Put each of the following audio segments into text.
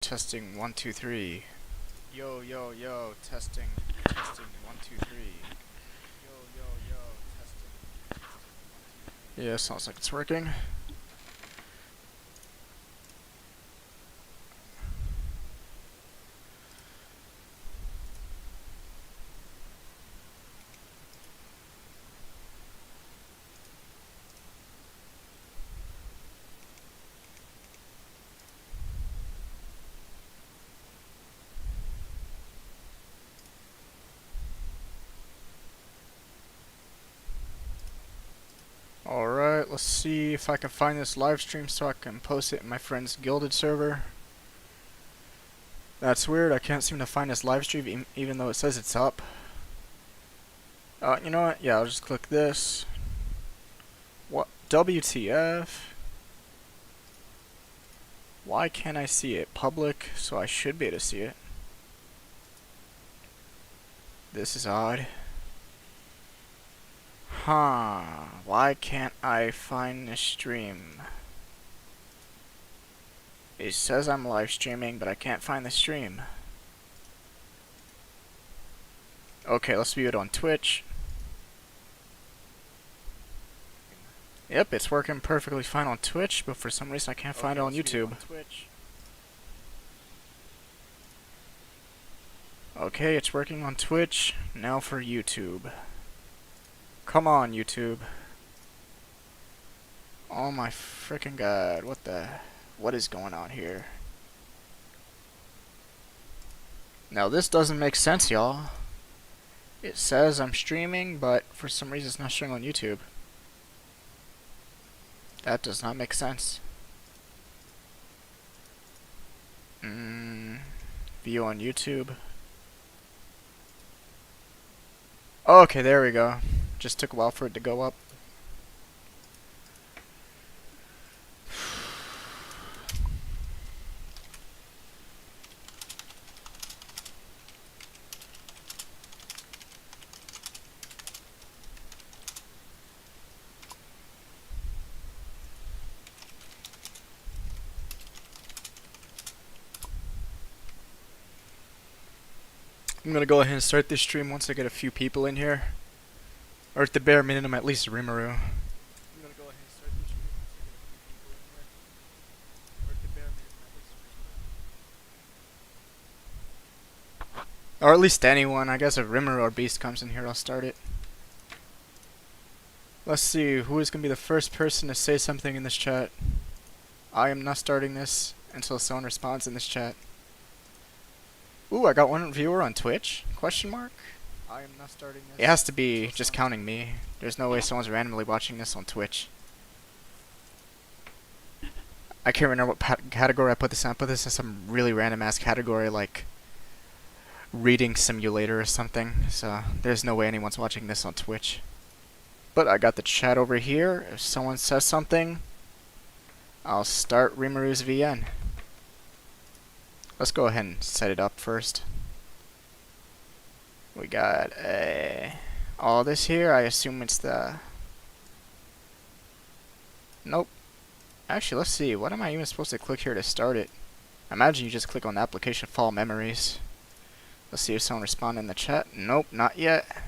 Testing 1 2 3. Yo yo yo, testing 1 2 3. Yo yo yo, testing 1 2 3. Yeah, sounds like it's working. Alright, let's see if I can find this live stream so I can post it in my friend's Gilded server. That's weird, I can't seem to find this live stream even though it says it's up. You know what? Yeah, I'll just click this. What? WTF? Why can't I see it? Public, so I should be able to see it. This is odd. Huh, why can't I find the stream? It says I'm live streaming, but I can't find the stream. Okay, let's view it on Twitch. Yep, it's working perfectly fine on Twitch, but for some reason I can't find it on YouTube. Okay, it's working on Twitch. Now for YouTube. Come on, YouTube. Oh my freaking god, what is going on here? Now this doesn't make sense, y'all. It says I'm streaming, but for some reason it's not showing on YouTube. That does not make sense. View on YouTube. Okay, there we go. Just took a while for it to go up. I'm gonna go ahead and start this stream once I get a few people in here. Or at the bare minimum, at least Rimuru. Or at least anyone. I guess if Rimuru or Beast comes in here, I'll start it. Let's see, who is going to be the first person to say something in this chat? I am not starting this until someone responds in this chat. Ooh, I got one viewer on Twitch? Question mark? I am not starting this. It has to be just counting me. There's no way someone's randomly watching this on Twitch. I can't remember what category I put this in. I put this in some really random ass category like reading simulator or something. So there's no way anyone's watching this on Twitch. But I got the chat over here. If someone says something, I'll start Rimuru's VN. Let's go ahead and set it up first. We got all this here. I assume it's the... Nope. Actually, let's see. What am I even supposed to click here to start it? I imagine you just click on the application Fall Memories. Let's see if someone responded in the chat. Nope, not yet.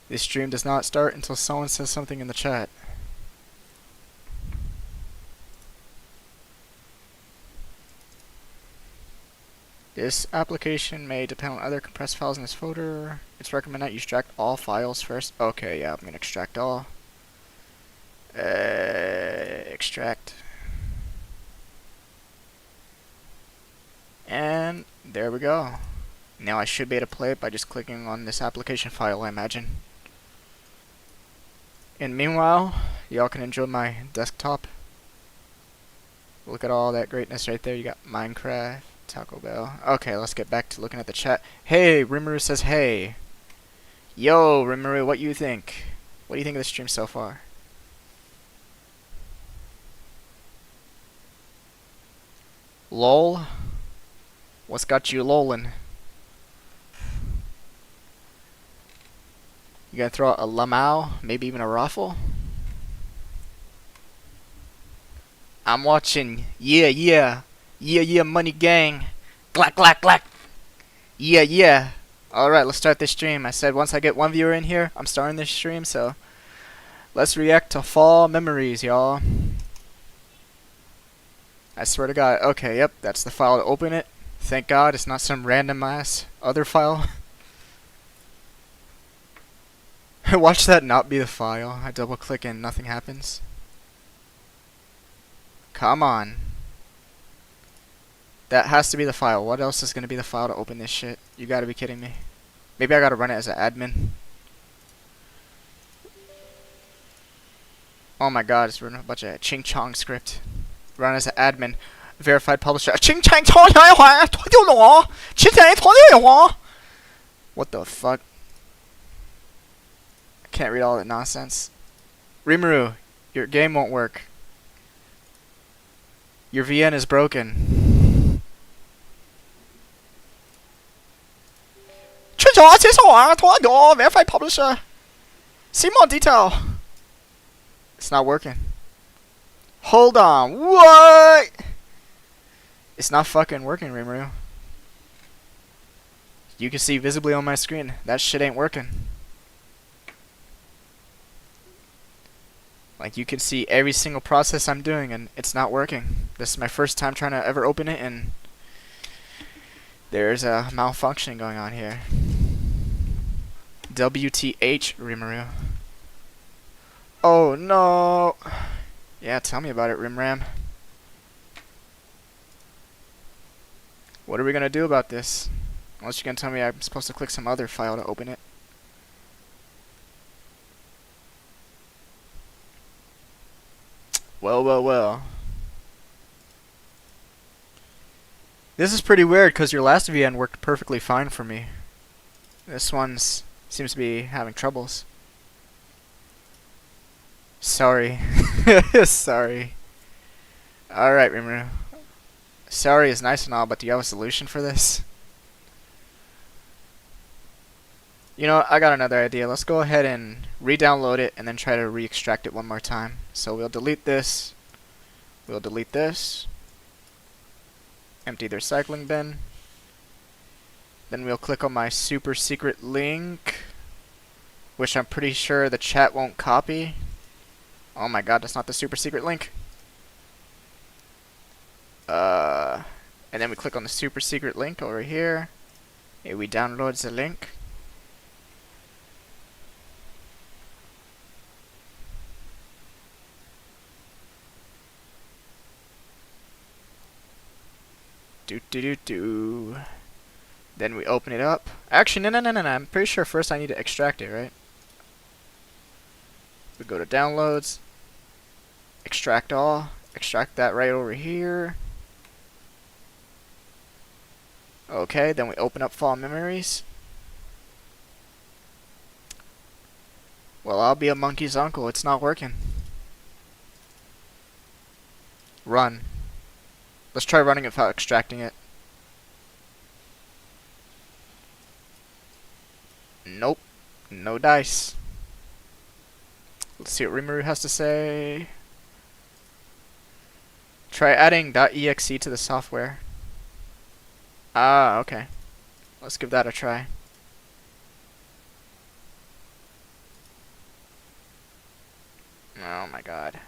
This stream does not start until someone says something in the chat. This application may depend on other compressed files in this folder. It's recommended that you extract all files first. Okay, yeah, I'm going to extract all. Extract. And there we go. Now I should be able to play it by just clicking on this application file, I imagine. And meanwhile, y'all can enjoy my desktop. Look at all that greatness right there. You got Minecraft, Taco Bell. Okay, let's get back to looking at the chat. Hey, Rimuru says hey. Yo, Rimuru, what you think? What do you think of the stream so far? Lol? What's got you lolin'? You gonna throw out a lamau? Maybe even a raffle? I'm watching. Yeah, yeah. Yeah, yeah, money gang. Glack, glack, glack. Yeah, yeah. Alright, let's start this stream. I said once I get one viewer in here, I'm starting this stream, so let's react to Fall Memories, y'all. I swear to God. Okay, yep, that's the file to open it. Thank God it's not some random ass other file. Watch that not be the file. I double click and nothing happens. Come on. That has to be the file. What else is going to be the file to open this shit? You gotta be kidding me. Maybe I gotta run it as an admin. Oh my god, it's running a bunch of ching chong script. Run as an admin. Verified publisher. Ching chang What the fuck? I can't read all that nonsense. Rimuru, your game won't work. Your VN is broken. Verified publisher. See more detail. It's not working. Hold on. What? It's not fucking working, Rimuru. You can see visibly on my screen. That shit ain't working. Like, you can see every single process I'm doing, and it's not working. This is my first time trying to ever open it, and there's a malfunctioning going on here. WTH, Rimuru. Oh, no. Yeah, tell me about it, Rimram. What are we gonna do about this? Unless you're gonna tell me I'm supposed to click some other file to open it. Well, well, well. This is pretty weird because your last VN worked perfectly fine for me. This one's seems to be having troubles. Sorry. Sorry. Alright, Rimuru. Sorry is nice and all, but do you have a solution for this? You know what, I got another idea. Let's go ahead and re-download it and then try to re-extract it one more time. So we'll delete this. We'll delete this. Empty the recycling bin. Then we'll click on my super secret link, which I'm pretty sure the chat won't copy. Oh my god, that's not the super secret link. And then we click on the super secret link over here. And we download the link. Then we open it up. Actually, no. I'm pretty sure first I need to extract it, right? We go to downloads. Extract all. Extract that right over here. Okay, then we open up Fall Memories. Well, I'll be a monkey's uncle. It's not working. Run. Let's try running it without extracting it. Nope. No dice. Let's see what Rimuru has to say. Try adding .exe to the software. Ah, okay. Let's give that a try. Oh my god.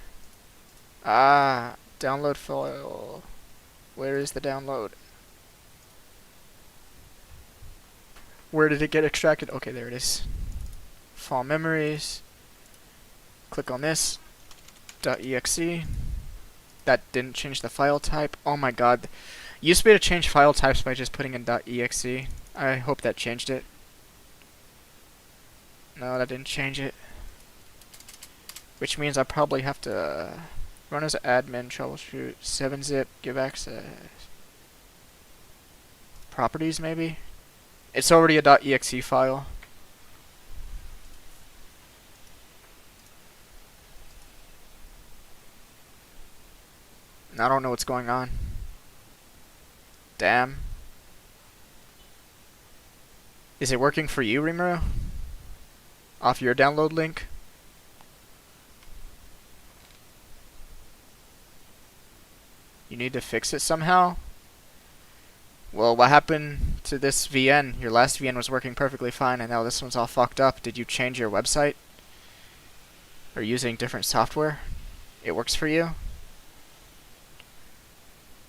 Ah, download file. Where is the download? Where did it get extracted? Okay, there it is. Fall Memories. Click on this. .exe. That didn't change the file type. Oh my god. Used to be able to change file types by just putting in .exe. I hope that changed it. No, that didn't change it. Which means I probably have to run as an admin, troubleshoot, 7-zip, give access. Properties, maybe? It's already a .exe file. I don't know what's going on. Damn. Is it working for you, Rimuru? Off your download link? You need to fix it somehow? Well, what happened to this VN? Your last VN was working perfectly fine, and now this one's all fucked up. Did you change your website? Or using different software? It works for you?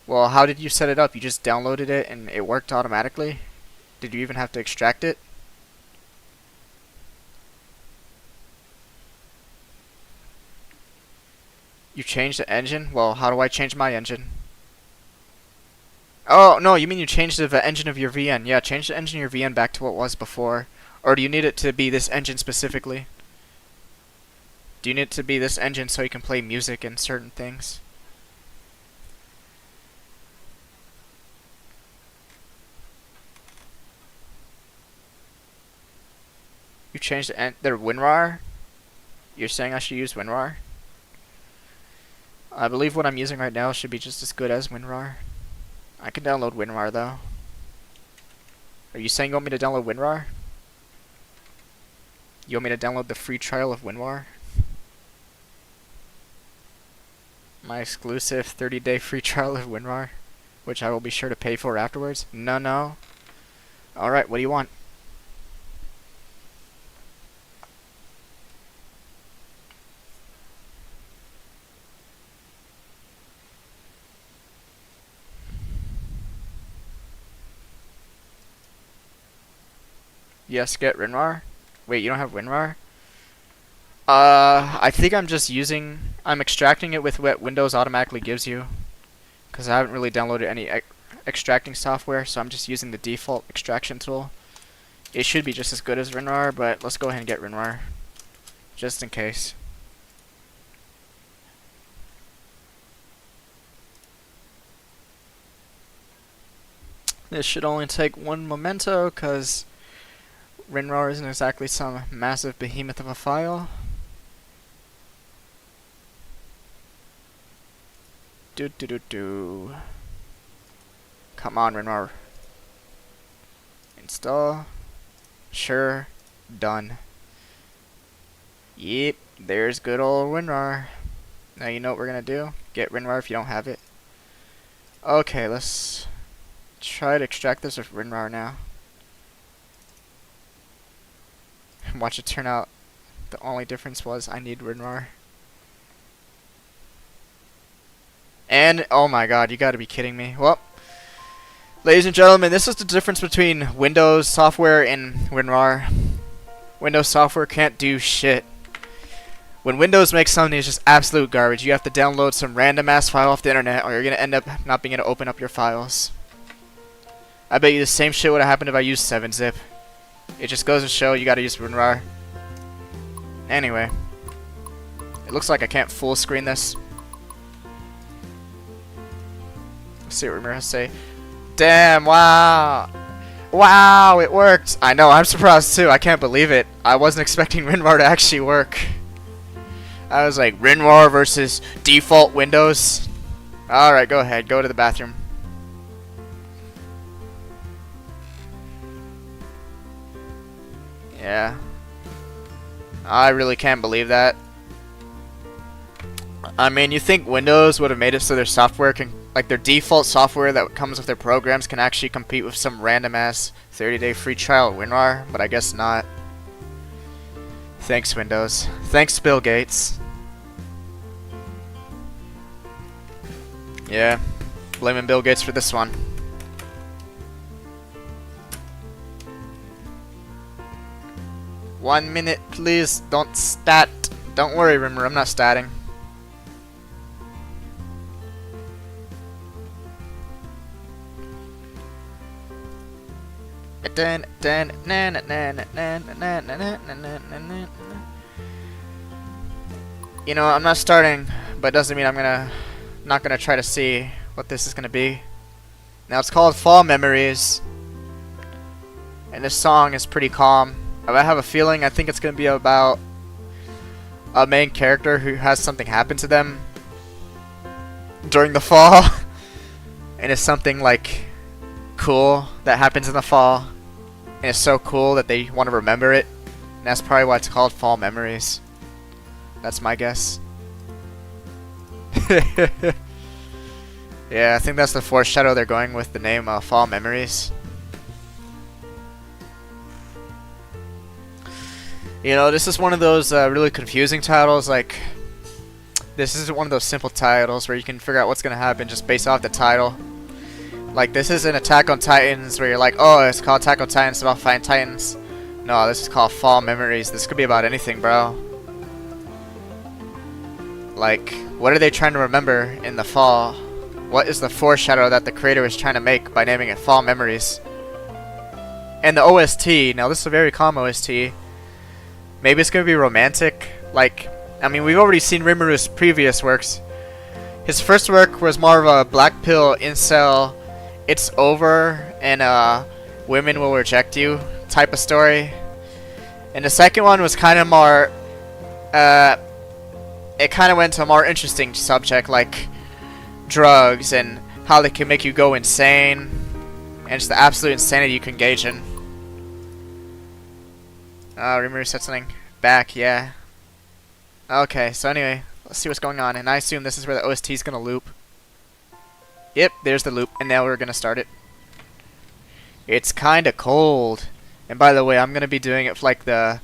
Well, how did you set it up? You just downloaded it and it worked automatically? Did you even have to extract it? You changed the engine? Well, how do I change my engine? Oh, no, you mean you changed the engine of your VN. Yeah, change the engine of your VN back to what it was before. Or do you need it to be this engine specifically? Do you need it to be this engine so you can play music and certain things? You changed their WinRAR? You're saying I should use WinRAR? I believe what I'm using right now should be just as good as WinRAR. I can download WinRAR though. Are you saying you want me to download WinRAR? You want me to download the free trial of WinRAR? My exclusive 30-day free trial of WinRAR, which I will be sure to pay for afterwards? No. Alright, what do you want? Yes, get WinRAR? Wait, you don't have WinRAR? I think I'm extracting it with what Windows automatically gives you. Because I haven't really downloaded any extracting software, so I'm just using the default extraction tool. It should be just as good as WinRAR, but let's go ahead and get WinRAR. Just in case. This should only take one memento, because WinRAR isn't exactly some massive behemoth of a file. Come on, WinRAR. Install. Sure. Done. Yep, there's good old WinRAR. Now you know what we're gonna do? Get WinRAR if you don't have it. Okay, let's try to extract this with WinRAR now. Watch it turn out the only difference was I need WinRAR. And, oh my god, you gotta be kidding me. Well, ladies and gentlemen, this is the difference between Windows software and WinRAR. Windows software can't do shit. When Windows makes something, it's just absolute garbage. You have to download some random ass file off the internet, or you're gonna end up not being able to open up your files. I bet you the same shit would have happened if I used 7-zip. It just goes to show you gotta use WinRAR. Anyway. It looks like I can't full screen this. Let's see what WinRAR has to say. Damn, wow! Wow, it worked! I know, I'm surprised too. I can't believe it. I wasn't expecting WinRAR to actually work. I was like, WinRAR versus default Windows? Alright, go ahead. Go to the bathroom. Yeah. I really can't believe that. I mean, you think Windows would have made it so their software can, like their default software that comes with their programs can actually compete with some random ass 30-day free trial of WinRAR, but I guess not. Thanks, Windows. Thanks, Bill Gates. Yeah, blaming Bill Gates for this one. One minute, please. Don't stat. Don't worry, remember, I'm not statting. You know, I'm not starting, but it doesn't mean I'm not gonna try to see what this is gonna be. Now it's called Fall Memories, and this song is pretty calm. I have a feeling I think it's gonna be about a main character who has something happen to them during the fall, and it's something like cool that happens in the fall, and it's so cool that they want to remember it, and that's probably why it's called Fall Memories. That's my guess. Yeah, I think that's the foreshadow they're going with the name Fall Memories. You know, this is one of those really confusing titles. Like, this isn't one of those simple titles where you can figure out what's going to happen just based off the title. Like, this isn't Attack on Titans where you're like, oh, it's called Attack on Titans, it's about fighting Titans. No, this is called Fall Memories. This could be about anything, bro. Like, what are they trying to remember in the fall? What is the foreshadow that the creator is trying to make by naming it Fall Memories? And the OST, now this is a very calm OST. Maybe it's going to be romantic. Like, I mean, we've already seen Rimuru's previous works. His first work was more of a black pill, incel, it's over, and women will reject you type of story. And the second one was kind of more, it kind of went to a more interesting subject, like drugs and how they can make you go insane, and just the absolute insanity you can engage in. Rimuru said something back, yeah. Okay, so anyway, let's see what's going on, and I assume this is where the OST is gonna loop. Yep, there's the loop, and now we're gonna start it. It's kinda cold. And by the way, I'm gonna be doing it for like I'm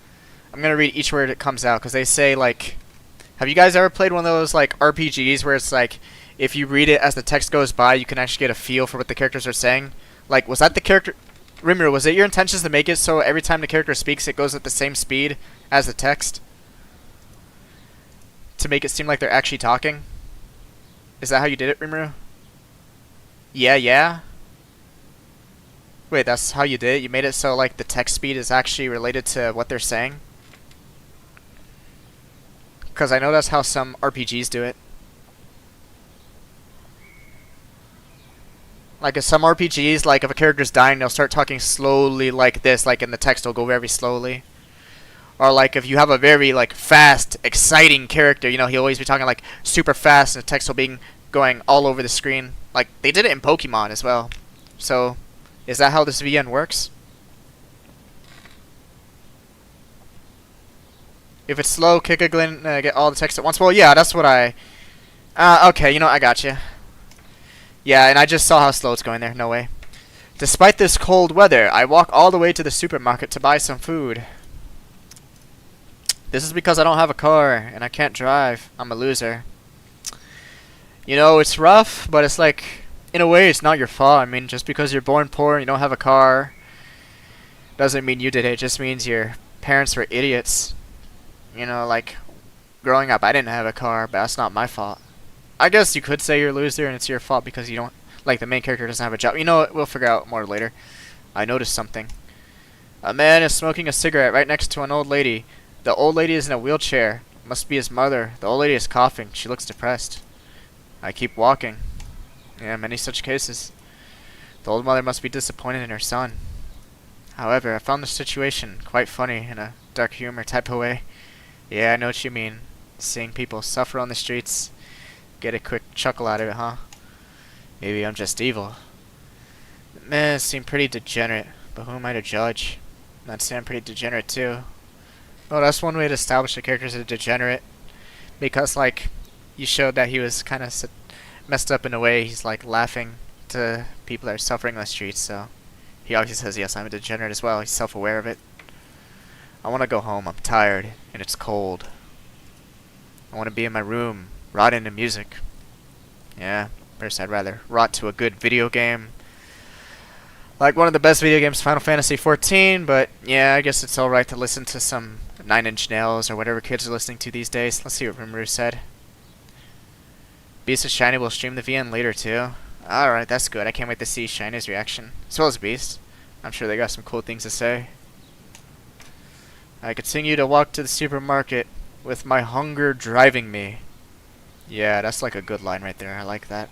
gonna read each word it comes out, because they say, like, have you guys ever played one of those like RPGs where it's like, if you read it as the text goes by, you can actually get a feel for what the characters are saying? Like, was that the character... Rimuru, was it your intentions to make it so every time the character speaks, it goes at the same speed as the text? To make it seem like they're actually talking? Is that how you did it, Rimuru? Yeah, yeah? Wait, that's how you did it? You made it so, like, the text speed is actually related to what they're saying? Because I know that's how some RPGs do it. Like, in some RPGs, like, if a character's dying, they'll start talking slowly like this, like, and the text will go very slowly. Or, like, if you have a very, like, fast, exciting character, you know, he'll always be talking, like, super fast, and the text will be going all over the screen. Like, they did it in Pokemon as well. So, is that how this VN works? If it's slow, kick a glint, get all the text at once. Well, yeah, that's what I... okay, you know, I got you. Yeah, and I just saw how slow it's going there. No way. Despite this cold weather, I walk all the way to the supermarket to buy some food. This is because I don't have a car, and I can't drive. I'm a loser. You know, it's rough, but it's like, in a way, it's not your fault. I mean, just because you're born poor and you don't have a car, doesn't mean you did it. It just means your parents were idiots. You know, like, growing up, I didn't have a car, but that's not my fault. I guess you could say you're a loser and it's your fault because you don't, like, the main character doesn't have a job. You know what? We'll figure out more later. I noticed something. A man is smoking a cigarette right next to an old lady. The old lady is in a wheelchair. Must be his mother. The old lady is coughing. She looks depressed. I keep walking. Yeah, many such cases. The old mother must be disappointed in her son. However, I found the situation quite funny in a dark humor type of way. Yeah, I know what you mean. Seeing people suffer on the streets. Get a quick chuckle out of it, huh? Maybe I'm just evil. The man seemed pretty degenerate, but who am I to judge? I'd say I'm pretty degenerate too. Well, that's one way to establish a character as a degenerate. Because, like, you showed that he was kind of messed up in a way. He's, like, laughing to people that are suffering on the streets, so... He obviously says, yes, I'm a degenerate as well. He's self-aware of it. I want to go home. I'm tired, and it's cold. I want to be in my room, rotting to music. Yeah, first I'd rather rot to a good video game. Like one of the best video games, Final Fantasy XIV, but yeah, I guess it's alright to listen to some 9 Inch Nails or whatever kids are listening to these days. Let's see what Rimuru said. Beast of Shiny will stream the VN later too. Alright, that's good. I can't wait to see Shiny's reaction. As well as Beast. I'm sure they got some cool things to say. I continue to walk to the supermarket with my hunger driving me. Yeah, that's like a good line right there. I like that.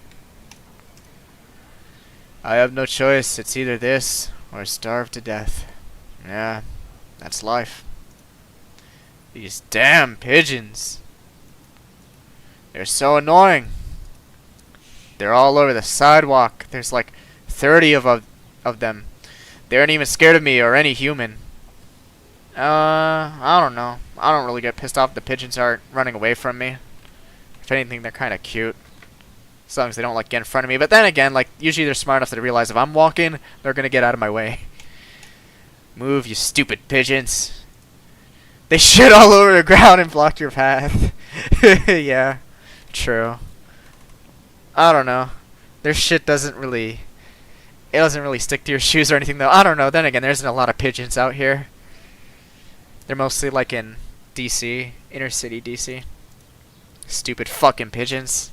I have no choice. It's either this or starve to death. Yeah, that's life. These damn pigeons. They're so annoying. They're all over the sidewalk. There's like 30 of them. They aren't even scared of me or any human. I don't know. I don't really get pissed off if the pigeons aren't running away from me. If anything, they're kind of cute. As long as they don't like get in front of me. But then again, like usually they're smart enough to realize if I'm walking, they're gonna get out of my way. Move, you stupid pigeons. They shit all over the ground and block your path. Yeah, true. I don't know. Their shit doesn't really... It doesn't really stick to your shoes or anything, though. I don't know. Then again, there isn't a lot of pigeons out here. They're mostly, like, in D.C. Inner city D.C. Stupid fucking pigeons.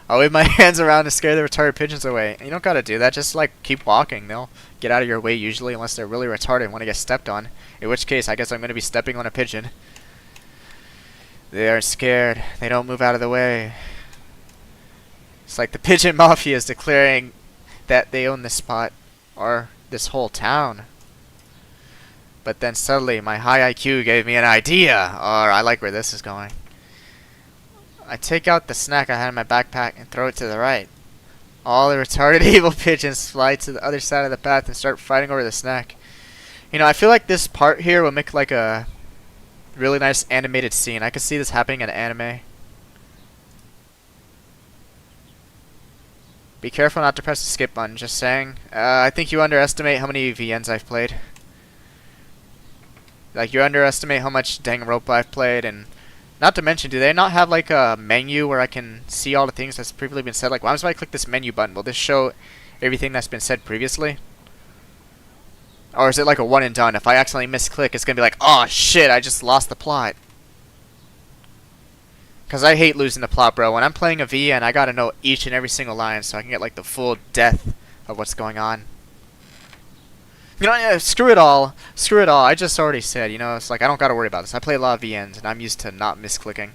I'll wave my hands around to scare the retarded pigeons away. You don't gotta do that. Just, like, keep walking. They'll get out of your way, usually, unless they're really retarded and want to get stepped on. In which case, I guess I'm gonna be stepping on a pigeon. They are scared. They don't move out of the way. It's like the pigeon mafia is declaring that they own this spot, or this whole town. But then suddenly my high IQ gave me an idea, or I like where this is going. I take out the snack I had in my backpack and throw it to the right. All the retarded evil pigeons fly to the other side of the path and start fighting over the snack. You know, I feel like this part here will make like a really nice animated scene. I could see this happening in an anime. Be careful not to press the skip button, just saying. I think you underestimate how many VNs I've played. Like, you underestimate how much Danganronpa I've played, and not to mention, do they not have like a menu where I can see all the things that's previously been said? Like, why if I click this menu button, will this show everything that's been said previously? Or is it like a one and done? If I accidentally misclick, it's gonna be like, oh shit, I just lost the plot. Because I hate losing the plot, bro. When I'm playing a VN, I gotta know each and every single line so I can get like the full depth of what's going on. You know, yeah, screw it all. Screw it all. I just already said, you know, it's like I don't gotta worry about this. I play a lot of VNs and I'm used to not misclicking.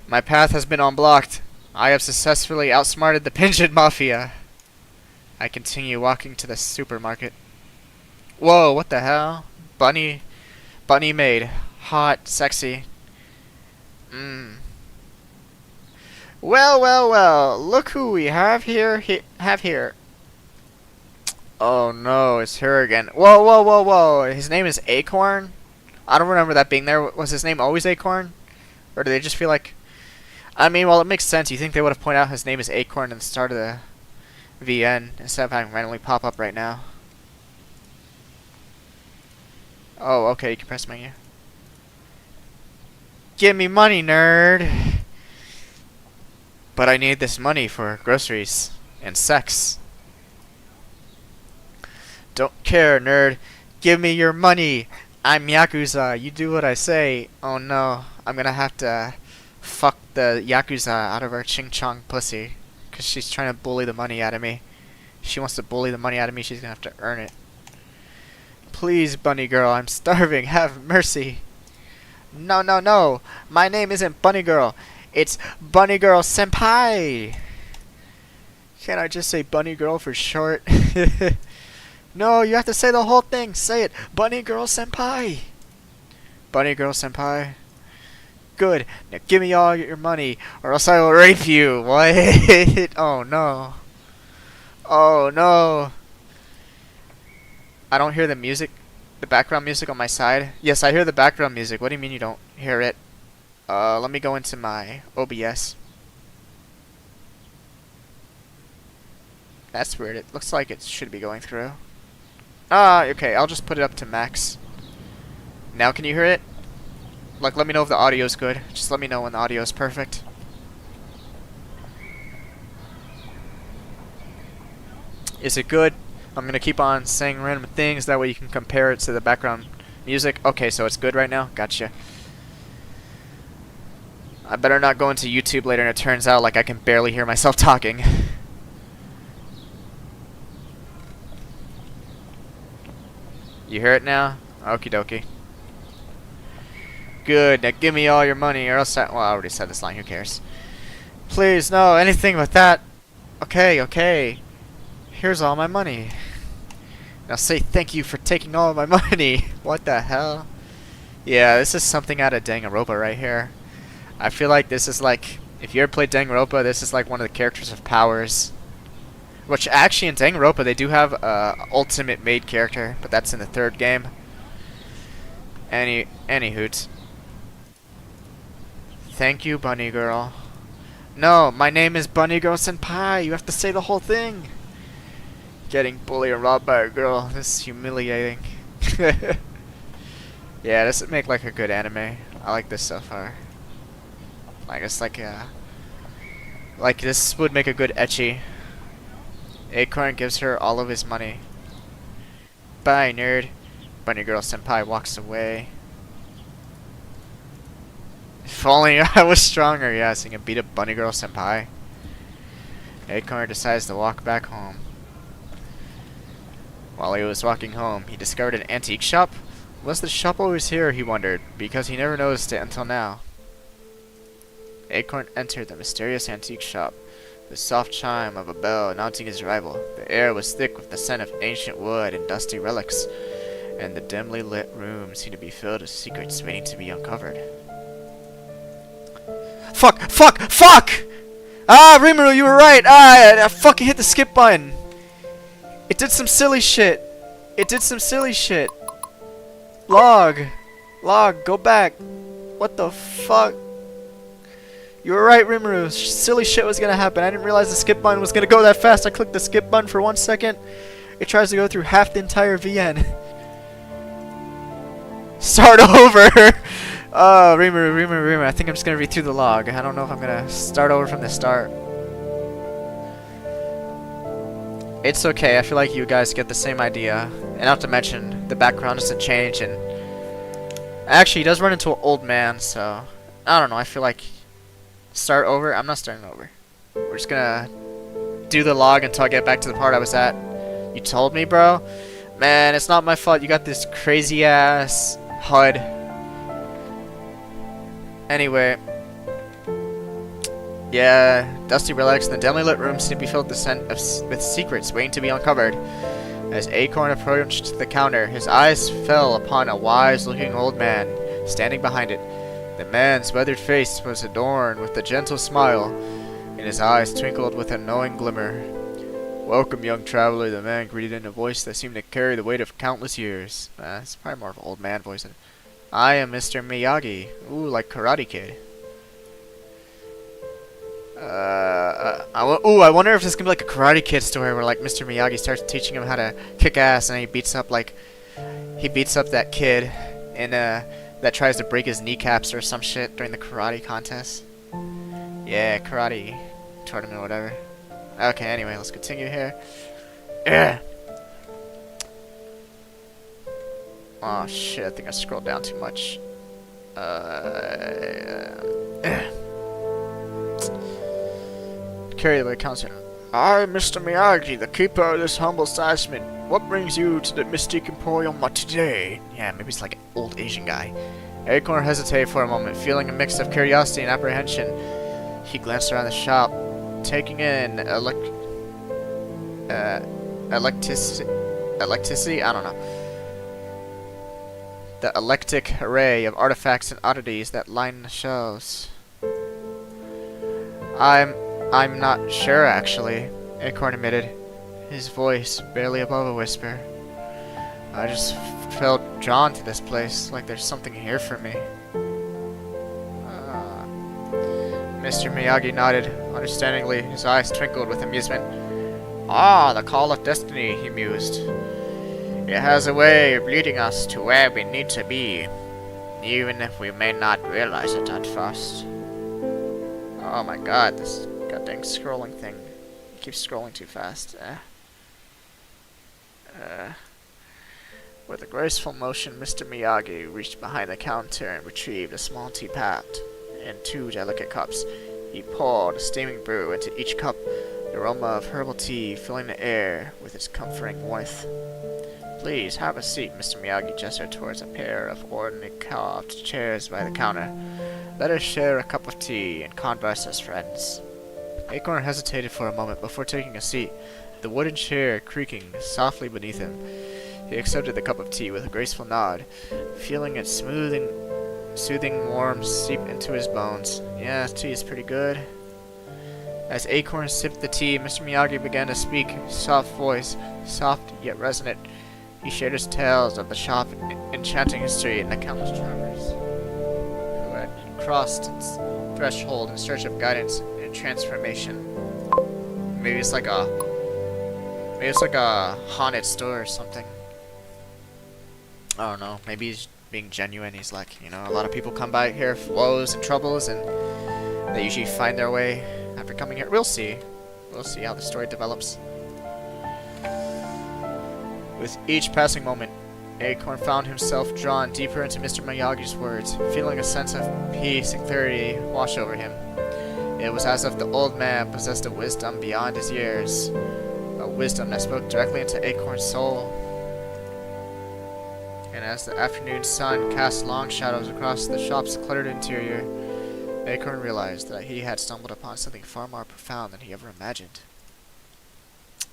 My path has been unblocked. I have successfully outsmarted the Pigeon Mafia. I continue walking to the supermarket. Whoa, what the hell? Bunny maid. Hot, sexy. Well, look who we have here. Oh no, it's her again. Whoa. His name is Acorn? I don't remember that being there. Was his name always Acorn? Or do they just feel like... I mean, well, it makes sense. You think they would have pointed out his name is Acorn at the start of the VN instead of having randomly pop up right now. Oh, okay, you can press menu. Give me money, nerd! But I need this money for groceries and sex. Don't care, nerd. Give me your money. I'm Yakuza. You do what I say. Oh no, I'm gonna have to fuck the Yakuza out of her ching-chong pussy. Because she's trying to bully the money out of me. She wants to bully the money out of me, she's gonna have to earn it. Please, bunny girl, I'm starving. Have mercy. No. My name isn't Bunny Girl. It's Bunny Girl Senpai. Can't I just say Bunny Girl for short? No, you have to say the whole thing. Say it. Bunny Girl Senpai. Bunny Girl Senpai. Good. Now give me all your money, or else I will rape you. What? Oh no. Oh no. I don't hear the music. The background music on my side. Yes, I hear the background music. What do you mean you don't hear it? Let me go into my OBS. That's weird. It looks like it should be going through. Okay. I'll just put it up to max. Now can you hear it? Like, let me know if the audio's good. Just let me know when the audio's perfect. Is it good? I'm gonna keep on saying random things, that way you can compare it to the background music. Okay, so it's good right now? Gotcha. I better not go into YouTube later and it turns out like I can barely hear myself talking. You hear it now? Okie dokie. Good, now give me all your money or else well, I already said this line, who cares? Please, no, anything but that. Okay. Here's all my money. Now say thank you for taking all of my money. What the hell? Yeah, this is something out of Danganronpa right here. I feel like this is like, if you ever played Danganronpa, this is like one of the characters of Powers. Which actually in Danganronpa they do have a ultimate maid character, but that's in the third game. Any hoots. Thank you, bunny girl. No, my name is Bunny Girl Senpai. You have to say the whole thing. Getting bullied and robbed by a girl. This is humiliating. Yeah, this would make like a good anime. I like this so far. Like it's like this would make a good ecchi. Acorn gives her all of his money. Bye, nerd. Bunny Girl Senpai walks away. If only I was stronger, yeah, so you can beat up Bunny Girl Senpai. Acorn decides to walk back home. While he was walking home, he discovered an antique shop. Was the shop always here, he wondered, because he never noticed it until now. Acorn entered the mysterious antique shop. The soft chime of a bell announcing his arrival. The air was thick with the scent of ancient wood and dusty relics, and the dimly lit room seemed to be filled with secrets waiting to be uncovered. Fuck! Fuck! Fuck! Ah, Rimuru, you were right! Ah, I fucking hit the skip button! It did some silly shit! It did some silly shit! Log! Log, go back! What the fuck? You were right, Rimuru. Silly shit was gonna happen. I didn't realize the skip button was gonna go that fast. I clicked the skip button for 1 second. It tries to go through half the entire VN. Start over! Rimuru. I think I'm just gonna read through the log. I don't know if I'm gonna start over from the start. It's okay. I feel like you guys get the same idea. And not to mention, the background doesn't change. And actually, he does run into an old man, so I don't know. I feel like start over. I'm not starting over. We're just gonna do the log until I get back to the part I was at. You told me, bro? Man, it's not my fault. You got this crazy ass HUD. Anyway. Yeah, dusty relics in the dimly lit room seem to be filled with secrets waiting to be uncovered. As Acorn approached the counter, his eyes fell upon a wise-looking old man standing behind it. The man's weathered face was adorned with a gentle smile, and his eyes twinkled with a knowing glimmer. Welcome, young traveler, the man greeted in a voice that seemed to carry the weight of countless years. It's probably more of an old man voice. I am Mr. Miyagi. Ooh, like Karate Kid. I wonder if this is gonna be like a Karate Kid story where like Mr. Miyagi starts teaching him how to kick ass, and then he beats up that kid, and that tries to break his kneecaps or some shit during the karate contest. Yeah, karate tournament or whatever. Okay, anyway, let's continue here. Oh shit, I think I scrolled down too much. Carry the counselor. I, Mr. Miyagi, the keeper of this humble establishment. What brings you to the Mystic Emporium today? Yeah, maybe it's like an old Asian guy. Acorn hesitated for a moment, feeling a mix of curiosity and apprehension. He glanced around the shop, taking in electricity? I don't know. The eclectic array of artifacts and oddities that line the shelves. I'm not sure, actually, Acorn admitted, his voice barely above a whisper. I just felt drawn to this place, like there's something here for me. Mr. Miyagi nodded, understandingly, his eyes twinkled with amusement. Ah, the call of destiny, he mused. It has a way of leading us to where we need to be, even if we may not realize it at first. Oh my god, this goddamn scrolling thing. It keeps scrolling too fast. With a graceful motion, Mr. Miyagi reached behind the counter and retrieved a small teapot and 2 delicate cups. He poured a steaming brew into each cup, the aroma of herbal tea filling the air with its comforting warmth. Please have a seat, Mr. Miyagi gestured towards a pair of ordinary carved chairs by the counter. Let us share a cup of tea and converse as friends. Acorn hesitated for a moment before taking a seat, the wooden chair creaking softly beneath him. He accepted the cup of tea with a graceful nod, feeling its soothing warmth seep into his bones. Yeah, this tea is pretty good. As Acorn sipped the tea, Mr. Miyagi began to speak, soft voice, soft yet resonant. He shared his tales of the shop's enchanting history and the countless travelers who had crossed its threshold in search of guidance and a transformation. Maybe it's like a haunted store or something. I don't know. Maybe he's being genuine. He's like, you know, a lot of people come by here for woes and troubles, and they usually find their way after coming here. We'll see. We'll see how the story develops. With each passing moment, Acorn found himself drawn deeper into Mr. Miyagi's words, feeling a sense of peace and clarity wash over him. It was as if the old man possessed a wisdom beyond his years, a wisdom that spoke directly into Acorn's soul. And as the afternoon sun cast long shadows across the shop's cluttered interior, Acorn realized that he had stumbled upon something far more profound than he ever imagined.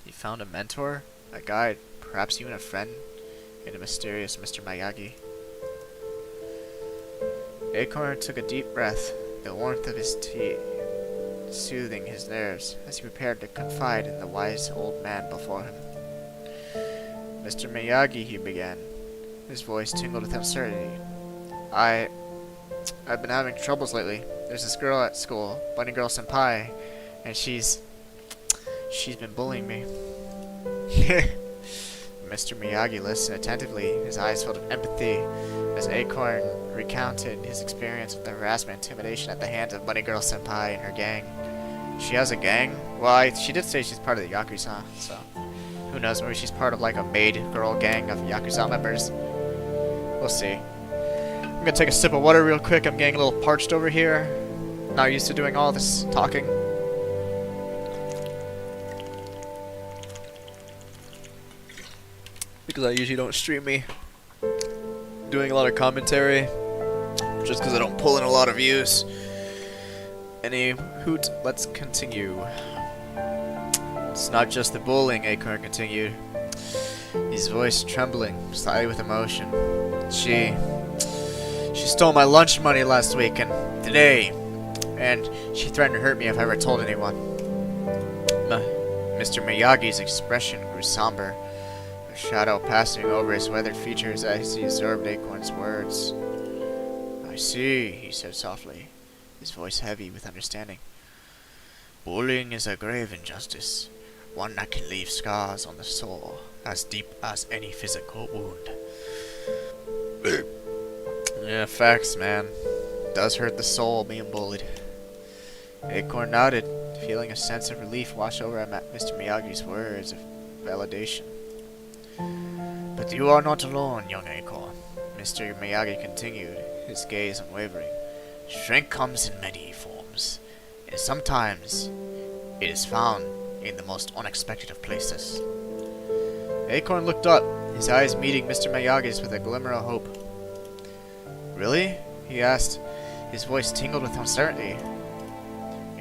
He found a mentor, a guide, perhaps even a friend, in the mysterious Mr. Miyagi. Acorn took a deep breath, the warmth of his tea soothing his nerves as he prepared to confide in the wise old man before him. Mr. Miyagi, he began, his voice tingled with uncertainty. I've been having troubles lately. There's this girl at school, Bunny Girl Senpai, and she's been bullying me. Mr. Miyagi listened attentively, his eyes filled with empathy, as Acorn recounted his experience with the harassment and intimidation at the hands of Bunny Girl Senpai and her gang. She has a gang? Well, she did say she's part of the Yakuza, so who knows, maybe she's part of like a maid girl gang of Yakuza members. We'll see. I'm gonna take a sip of water real quick. I'm getting a little parched over here. Not used to doing all this talking. Because I usually don't stream me doing a lot of commentary, just because I don't pull in a lot of views. Any hoot, let's continue. It's not just the bullying, Acorn continued, his voice trembling slightly with emotion. She stole my lunch money last week and today, and she threatened to hurt me if I ever told anyone. Mr. Miyagi's expression grew somber, a shadow passing over his weathered features as he absorbed Acorn's words. I see, he said softly, his voice heavy with understanding. Bullying is a grave injustice, one that can leave scars on the soul as deep as any physical wound. Yeah, facts, man. It does hurt the soul being bullied. Acorn nodded, feeling a sense of relief wash over him at Mr. Miyagi's words of validation. But you are not alone, young Acorn, Mr. Miyagi continued, his gaze unwavering. Strength comes in many forms, and sometimes it is found in the most unexpected of places. Acorn looked up, his eyes meeting Mr. Miyagi's with a glimmer of hope. Really? He asked, his voice tingled with uncertainty.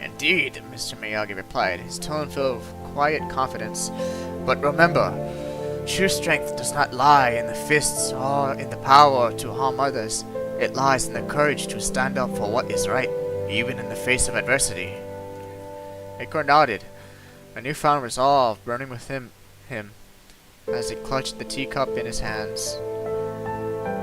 Indeed, Mr. Miyagi replied, his tone filled with quiet confidence. But remember, true strength does not lie in the fists or in the power to harm others. It lies in the courage to stand up for what is right, even in the face of adversity. Acorn nodded, a newfound resolve burning within him as he clutched the teacup in his hands.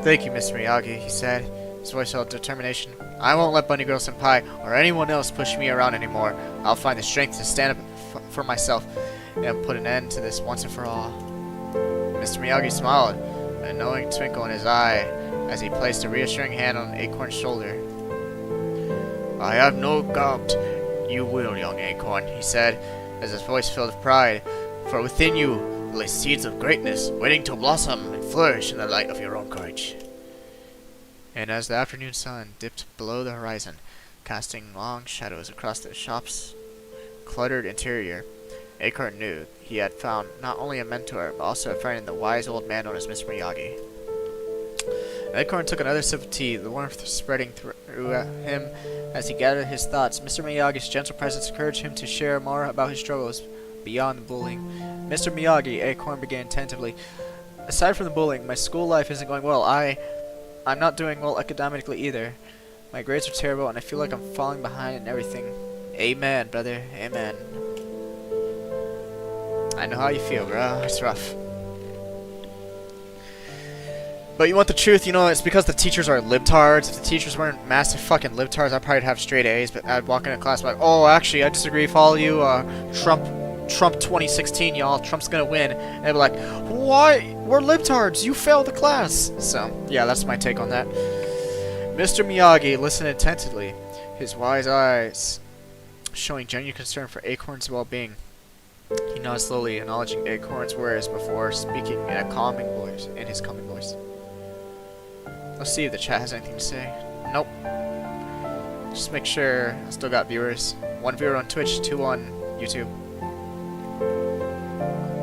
Thank you, Mr. Miyagi, he said, his voice held determination. I won't let Bunny Girl Senpai or anyone else push me around anymore. I'll find the strength to stand up for myself and put an end to this once and for all. Mr. Miyagi smiled, a knowing twinkle in his eye as he placed a reassuring hand on Acorn's shoulder. I have no doubt you will, young Acorn, he said, as his voice filled with pride, for within you lay seeds of greatness waiting to blossom and flourish in the light of your own courage. And as the afternoon sun dipped below the horizon, casting long shadows across the shop's cluttered interior, Acorn knew he had found not only a mentor, but also a friend in the wise old man known as Mr. Miyagi. Acorn took another sip of tea, the warmth spreading through him as he gathered his thoughts. Mr. Miyagi's gentle presence encouraged him to share more about his struggles beyond the bullying. Mr. Miyagi, Acorn began tentatively. Aside from the bullying, my school life isn't going well. I'm not doing well academically either. My grades are terrible and I feel like I'm falling behind in everything. Amen, brother. Amen. I know how you feel, bro. It's rough. But you want the truth, you know, it's because the teachers are libtards. If the teachers weren't massive fucking libtards, I'd probably have straight A's, but I'd walk into class like, oh, actually, I disagree, follow you, Trump 2016, y'all, Trump's gonna win. And they'd be like, why? We're libtards, you failed the class. So, yeah, that's my take on that. Mr. Miyagi listened attentively, his wise eyes showing genuine concern for Acorn's well-being. He nodded slowly, acknowledging Acorn's words before speaking in his calming voice. Let's see if the chat has anything to say. Nope. Just make sure I still got viewers. 1 viewer on Twitch, 2 on YouTube.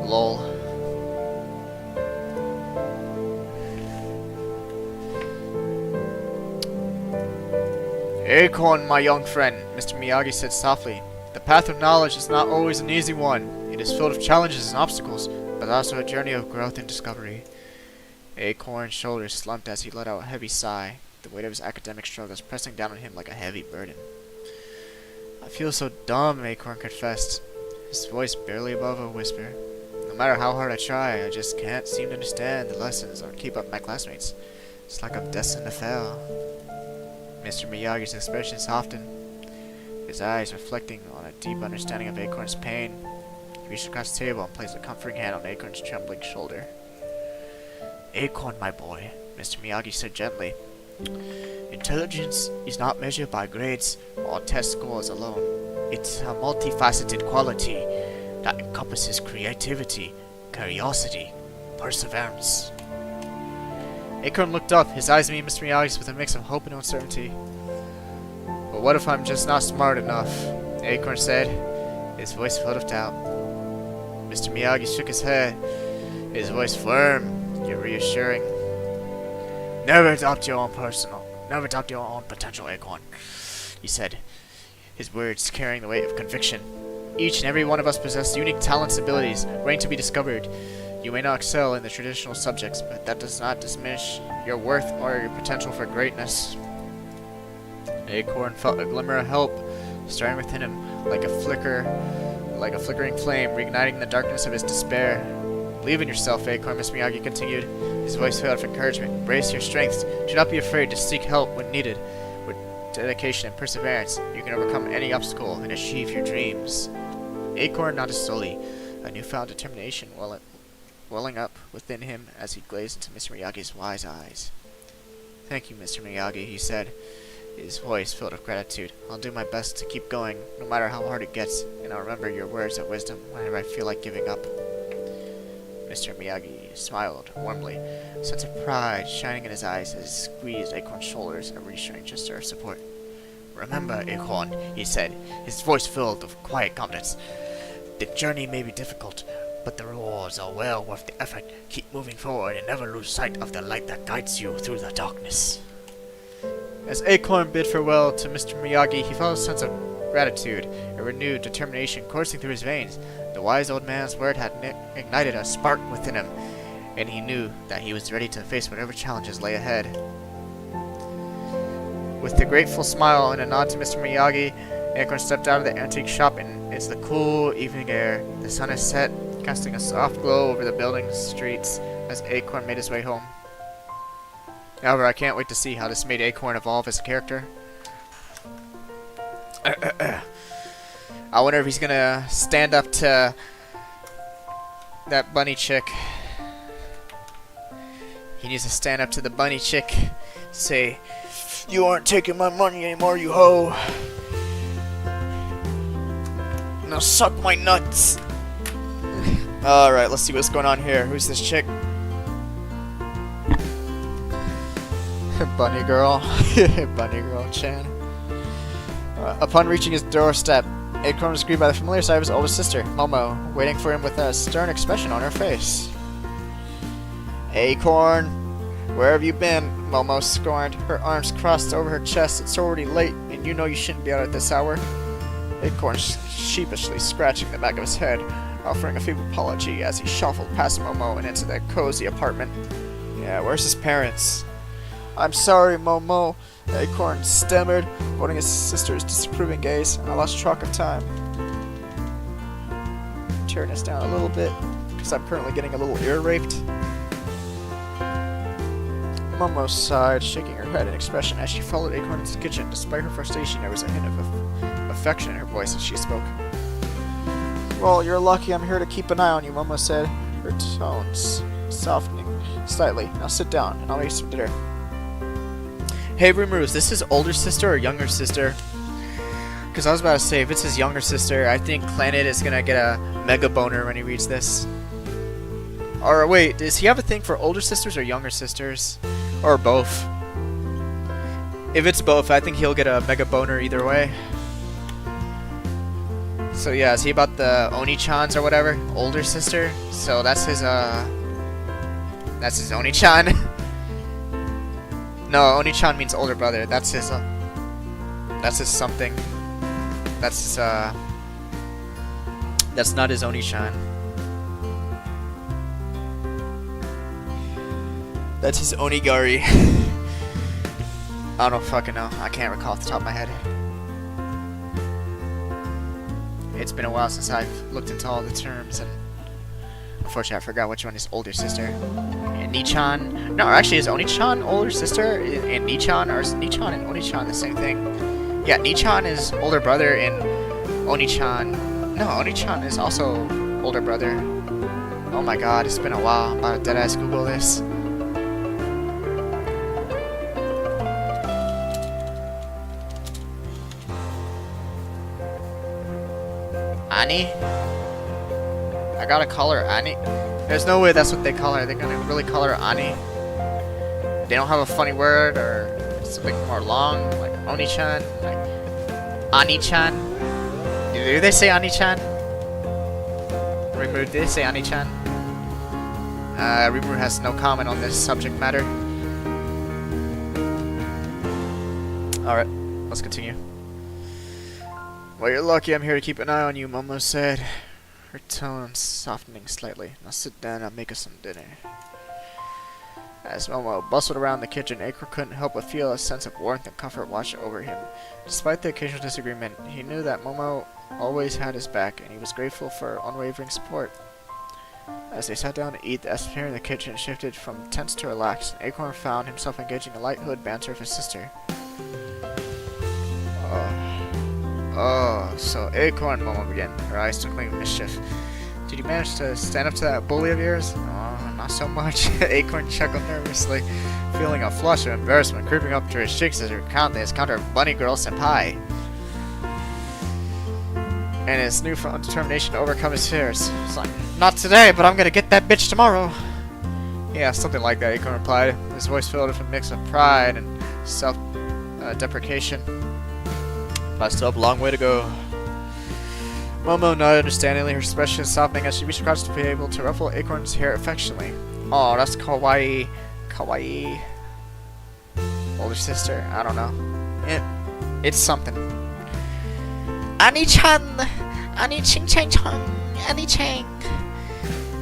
Lol. Acorn, my young friend, Mr. Miyagi said softly. The path of knowledge is not always an easy one. It is filled with challenges and obstacles, but also a journey of growth and discovery. Acorn's shoulders slumped as he let out a heavy sigh, the weight of his academic struggles pressing down on him like a heavy burden. I feel so dumb, Acorn confessed, his voice barely above a whisper. No matter how hard I try, I just can't seem to understand the lessons or keep up with my classmates. It's like I'm destined to fail. Mr. Miyagi's expression softened, his eyes reflecting on a deep understanding of Acorn's pain. He reached across the table and placed a comforting hand on Acorn's trembling shoulder. Acorn, my boy, Mr. Miyagi said gently. Intelligence is not measured by grades or test scores alone. It's a multifaceted quality that encompasses creativity, curiosity, perseverance. Acorn looked up, his eyes meeting Mr. Miyagi's with a mix of hope and uncertainty. But what if I'm just not smart enough? Acorn said, his voice filled with doubt. Mr. Miyagi shook his head, his voice firm yet reassuring. Never doubt your own potential, Acorn, he said, his words carrying the weight of conviction. Each and every one of us possess unique talents and abilities, waiting to be discovered. You may not excel in the traditional subjects, but that does not diminish your worth or your potential for greatness. Acorn felt a glimmer of hope stirring within him, like a flickering flame, reigniting the darkness of his despair. Believe in yourself, Acorn, Mr. Miyagi continued, his voice filled with encouragement. Embrace your strengths. Do not be afraid to seek help when needed. With dedication and perseverance, you can overcome any obstacle and achieve your dreams. Acorn nodded slowly, a newfound determination welling up within him as he gazed into Mr. Miyagi's wise eyes. Thank you, Mr. Miyagi, he said, his voice filled with gratitude. I'll do my best to keep going, no matter how hard it gets, and I'll remember your words of wisdom whenever I feel like giving up. Mr. Miyagi smiled warmly, a sense of pride shining in his eyes as he squeezed Acorn's shoulders in a reassuring gesture of support. Remember, Acorn, he said, his voice filled with quiet confidence. The journey may be difficult, but the rewards are well worth the effort. Keep moving forward and never lose sight of the light that guides you through the darkness. As Acorn bid farewell to Mr. Miyagi, he felt a sense of gratitude, a renewed determination coursing through his veins. The wise old man's word had ignited a spark within him, and he knew that he was ready to face whatever challenges lay ahead. With a grateful smile and a nod to Mr. Miyagi, Acorn stepped out of the antique shop and into the cool evening air. The sun had set, casting a soft glow over the building streets as Acorn made his way home. However, I can't wait to see how this made Acorn evolve as a character. I wonder if he's gonna stand up to that bunny chick. He needs to stand up to the bunny chick, say, "You aren't taking my money anymore, you hoe. Now suck my nuts." Alright, let's see what's going on here. Who's this chick? Bunny girl. Bunny girl Chan. Upon reaching his doorstep, Acorn was greeted by the familiar sight of his oldest sister, Momo, waiting for him with a stern expression on her face. Acorn, where have you been? Momo scorned, her arms crossed over her chest. It's already late, and you know you shouldn't be out at this hour. Acorn sheepishly scratching the back of his head, offering a feeble apology as he shuffled past Momo and into their cozy apartment. Yeah, where's his parents? I'm sorry, Momo, Acorn stammered, avoiding his sister's disapproving gaze. I lost track of time. Turn this down a little bit, because I'm currently getting a little ear raped. Momo sighed, shaking her head in expression as she followed Acorn into the kitchen. Despite her frustration, there was a hint of affection in her voice as she spoke. Well, you're lucky I'm here to keep an eye on you, Momo said, her tones softening slightly. Now sit down, and I'll make you some dinner. Hey, Rimuru, is this his older sister or younger sister? Because I was about to say, if it's his younger sister, I think Planet is going to get a mega boner when he reads this. Or wait, does he have a thing for older sisters or younger sisters? Or both? If it's both, I think he'll get a mega boner either way. So yeah, is he about the Oni-chans or whatever? Older sister? So that's his Oni-chan. No, Oni-chan means older brother. That's his something. That's his, that's not his Oni-chan. That's his Onigari. I don't fucking know. I can't recall off the top of my head. It's been a while since I've looked into all the terms, and unfortunately I forgot which one is older sister. And Nichan. No, actually is Oni-chan older sister and Nichan, or is Nichan and Oni-chan the same thing? Yeah, Nichan is older brother and Oni-chan. No, Oni-chan is also older brother. Oh my god, it's been a while. I'm about to deadass Google this. Annie? I gotta call her Annie. There's no way that's what they call her. They're gonna really call her Annie. They don't have a funny word or something more long, like Oni-chan, like Ani-chan. Do they say Ani-chan? Rimuru, did they say Ani-chan? Rimuru has no comment on this subject matter. Alright, let's continue. Well, you're lucky I'm here to keep an eye on you, Momo said, her tone softening slightly. Now sit down and I'll make us some dinner. As Momo bustled around the kitchen, Acorn couldn't help but feel a sense of warmth and comfort wash over him. Despite the occasional disagreement, he knew that Momo always had his back, and he was grateful for her unwavering support. As they sat down to eat, the atmosphere in the kitchen shifted from tense to relaxed, and Acorn found himself engaging in light-hood banter with his sister. Oh, so Acorn, Momo began, her eyes twinkling with mischief. Did you manage to stand up to that bully of yours? Oh, not so much. Acorn chuckled nervously, feeling a flush of embarrassment creeping up to his cheeks as he recounted his encounter with Bunny Girl Senpai. And his newfound determination to overcome his fears. It's like, not today, but I'm gonna get that bitch tomorrow. Yeah, something like that, Acorn replied, his voice filled with a mix of pride and self-deprecation. But I still have a long way to go. Momo nodded understandingly, her expression softening as she reached across to be able to ruffle Acorn's hair affectionately. Oh, that's kawaii. Kawaii. Older sister, I don't know. It's something. Annie-chan! Annie Ching-chang-chong! Annie Chang!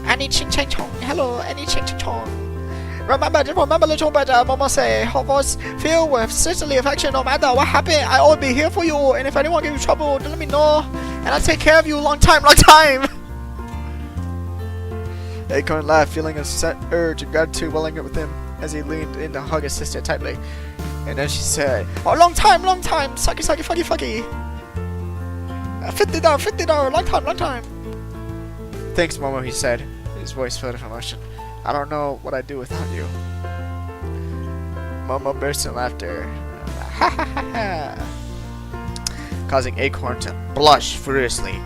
Annie Ching-chang-chong! Hello, Annie Ching-chang-chong! Remember, little brother, Momo say, her voice filled with sisterly affection. No matter what happened, I will be here for you. And if anyone gives you trouble, then let me know. And I'll take care of you long time, long time. Acorn laughed, feeling a set urge of gratitude welling up with him as he leaned in to hug his sister tightly. And then she said, oh, long time, sucky, sucky, fucky, fucky. $50, $50, long time. Thanks, Momo, he said, his voice filled with emotion. I don't know what I'd do without you. Momo burst in laughter. Ha ha ha ha! Causing Acorn to blush furiously.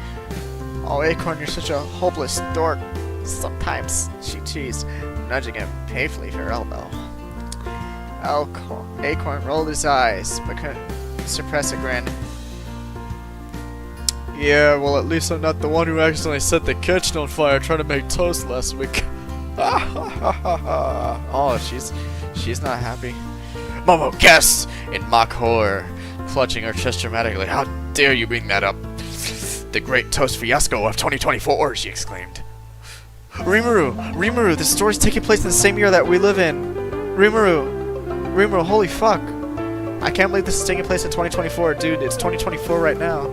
Oh, Acorn, you're such a hopeless dork. Sometimes, she teased, nudging him painfully with her elbow. Acorn rolled his eyes, but couldn't suppress a grin. Yeah, well, at least I'm not the one who accidentally set the kitchen on fire trying to make toast last week. Oh, she's not happy. Momo guessed in mock horror, clutching her chest dramatically. How dare you bring that up? The great toast fiasco of 2024, she exclaimed. Rimuru, this story's taking place in the same year that we live in. Rimuru, holy fuck. I can't believe this is taking place in 2024, dude. It's 2024 right now.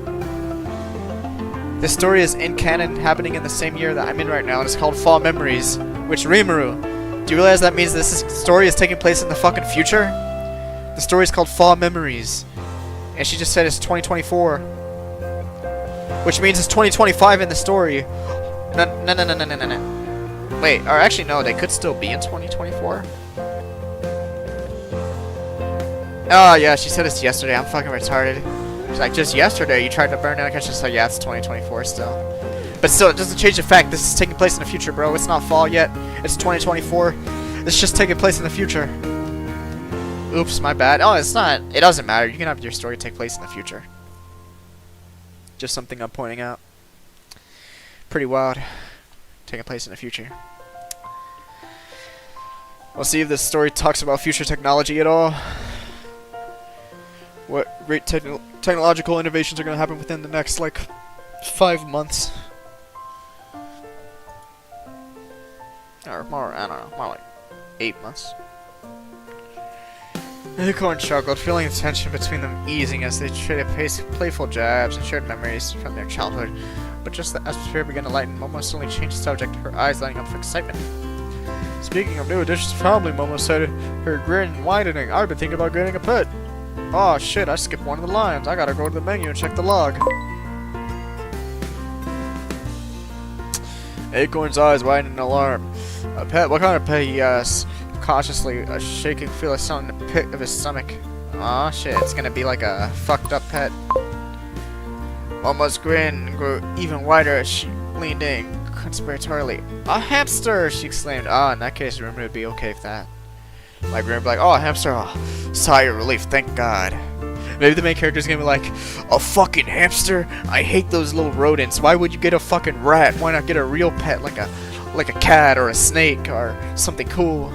This story is in canon, happening in the same year that I'm in right now, and it's called Fall Memories, which Rimuru, Do you realize that means story is taking place in the fucking future? The story is called Fall Memories. And she just said it's 2024. Which means it's 2025 in the story. No. Wait, or actually no, they could still be in 2024. Oh yeah, she said it's yesterday. I'm fucking retarded. She's like, just yesterday you tried to burn down a country. So yeah, it's 2024 still. But still, it doesn't change the fact this is taking place in the future, bro. It's not fall yet. It's 2024. It's just taking place in the future. Oops, my bad. Oh, it's not. It doesn't matter. You can have your story take place in the future. Just something I'm pointing out. Pretty wild. Taking place in the future. We'll see if this story talks about future technology at all. What great technological innovations are going to happen within the next, like, 5 months. Or more, I don't know, more like 8 months. Acorn chuckled, feeling the tension between them easing as they traded playful jabs and shared memories from their childhood. But just the atmosphere began to lighten, Momo suddenly changed the subject, her eyes lighting up with excitement. Speaking of new additions to family, Momo said, her grin widening. I've been thinking about getting a pet. Oh shit, I skipped one of the lines. I gotta go to the menu and check the log. Acorn's eyes widened in alarm. A pet? What kind of pet? He asked, cautiously, a shaking feel of something in the pit of his stomach. Aw, shit, it's gonna be like a fucked up pet. Momo's grin grew even wider as she leaned in conspiratorially. A hamster! She exclaimed. Ah, in that case, Rimuru would be okay with that. Like, Rimuru would be like, oh, a hamster! Oh, sigh of relief, thank God. Maybe the main character's gonna be like, a fucking hamster? I hate those little rodents. Why would you get a fucking rat? Why not get a real pet like a cat or a snake or something cool?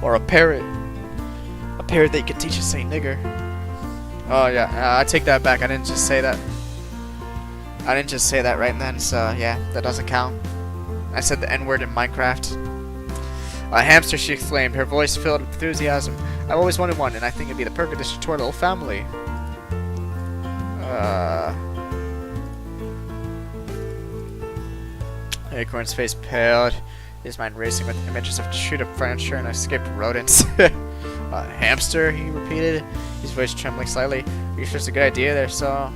Or a parrot. A parrot that you could teach to say nigger. Oh yeah, I take that back. I didn't just say that. I didn't just say that right then, so yeah, that doesn't count. I said the N-word in Minecraft. A hamster, she exclaimed, her voice filled with enthusiasm. I've always wanted one, and I think it'd be the perfect addition to our little family. Acorn's face paled, his mind racing with images of chewed-up furniture and escaped rodents. A hamster, he repeated, his voice trembling slightly. Are you sure it's a good idea? They're so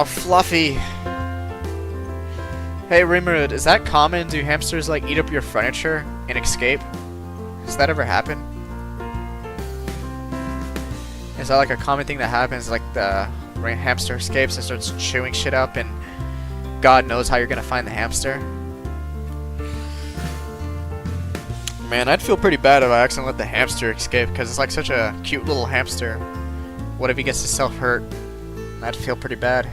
fluffy. Hey Rimuru, is that common? Do hamsters like eat up your furniture and escape? Does that ever happen? Is that like a common thing that happens? Like the hamster escapes and starts chewing shit up, and God knows how you're gonna find the hamster. Man, I'd feel pretty bad if I accidentally let the hamster escape, because it's like such a cute little hamster. What if he gets himself hurt? I'd feel pretty bad.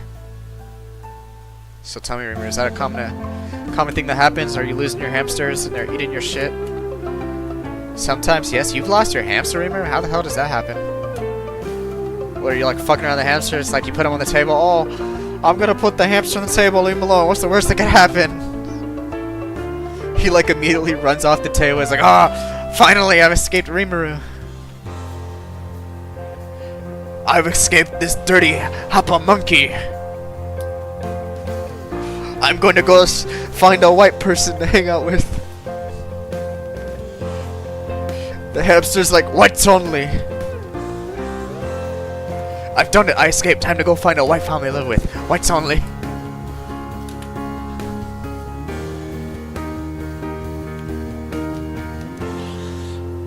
So tell me, Rimuru, is that a common thing that happens? Are you losing your hamsters and they're eating your shit? Sometimes, yes. You've lost your hamster, Rimuru? How the hell does that happen? What, are you like fucking around the hamsters? Like you put them on the table? Oh, I'm gonna put the hamster on the table, leave him alone. What's the worst that could happen? He like immediately runs off the table. He's like, ah, finally I've escaped Rimuru. I've escaped this dirty Happa monkey. I'm going to go find a white person to hang out with. The hamster's like, whites only. I've done it. I escaped. Time to go find a white family to live with. Whites only.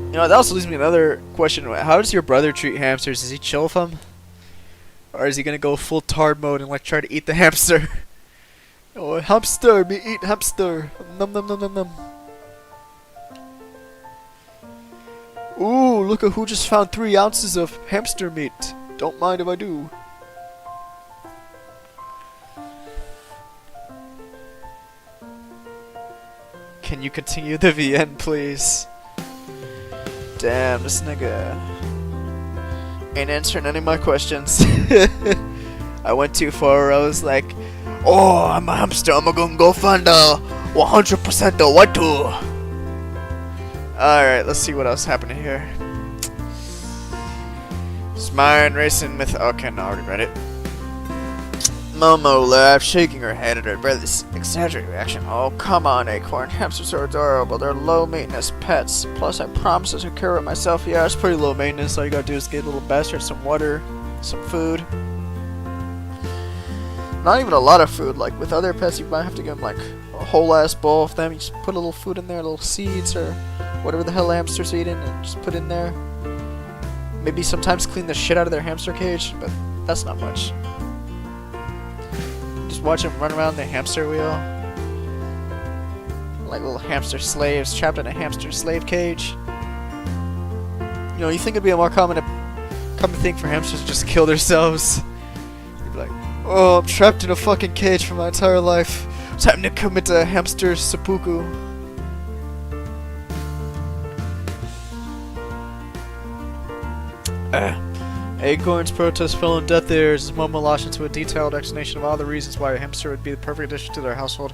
You know, that also leaves me another question. How does your brother treat hamsters? Does he chill with them? Or is he gonna go full tard mode and like try to eat the hamster? Oh, hamster, me eat hamster. Num num num num num. Ooh, look at who just found 3 ounces of hamster meat. Don't mind if I do. Can you continue the VN, please? Damn, this nigga ain't answering any of my questions. I went too far. I was like, oh, I'm a hamster. I'm gonna go find a 100% the white too. Alright, let's see what else happening here. His mind racing with... Okay, no, I already read it. Momo laughed, shaking her head at her brother's exaggerated reaction. Oh, come on, Acorn. Hamsters are adorable. They're low-maintenance pets. Plus, I promise to take care of it myself. Yeah, it's pretty low maintenance. All you gotta do is get a little bastard some water, some food. Not even a lot of food. Like, with other pets, you might have to give them, like, a whole-ass bowl of them. You just put a little food in there, little seeds, or whatever the hell hamster's eating, and just put in there. Maybe sometimes clean the shit out of their hamster cage, but that's not much. Watch them run around the hamster wheel like little hamster slaves trapped in a hamster slave cage. You know, you think it'd be a more common thing for hamsters to just kill themselves. You'd be like, oh, I'm trapped in a fucking cage for my entire life. Time to commit a hamster seppuku. Acorn's protest fell on deaf ears as Momo launched into a detailed explanation of all the reasons why a hamster would be the perfect addition to their household.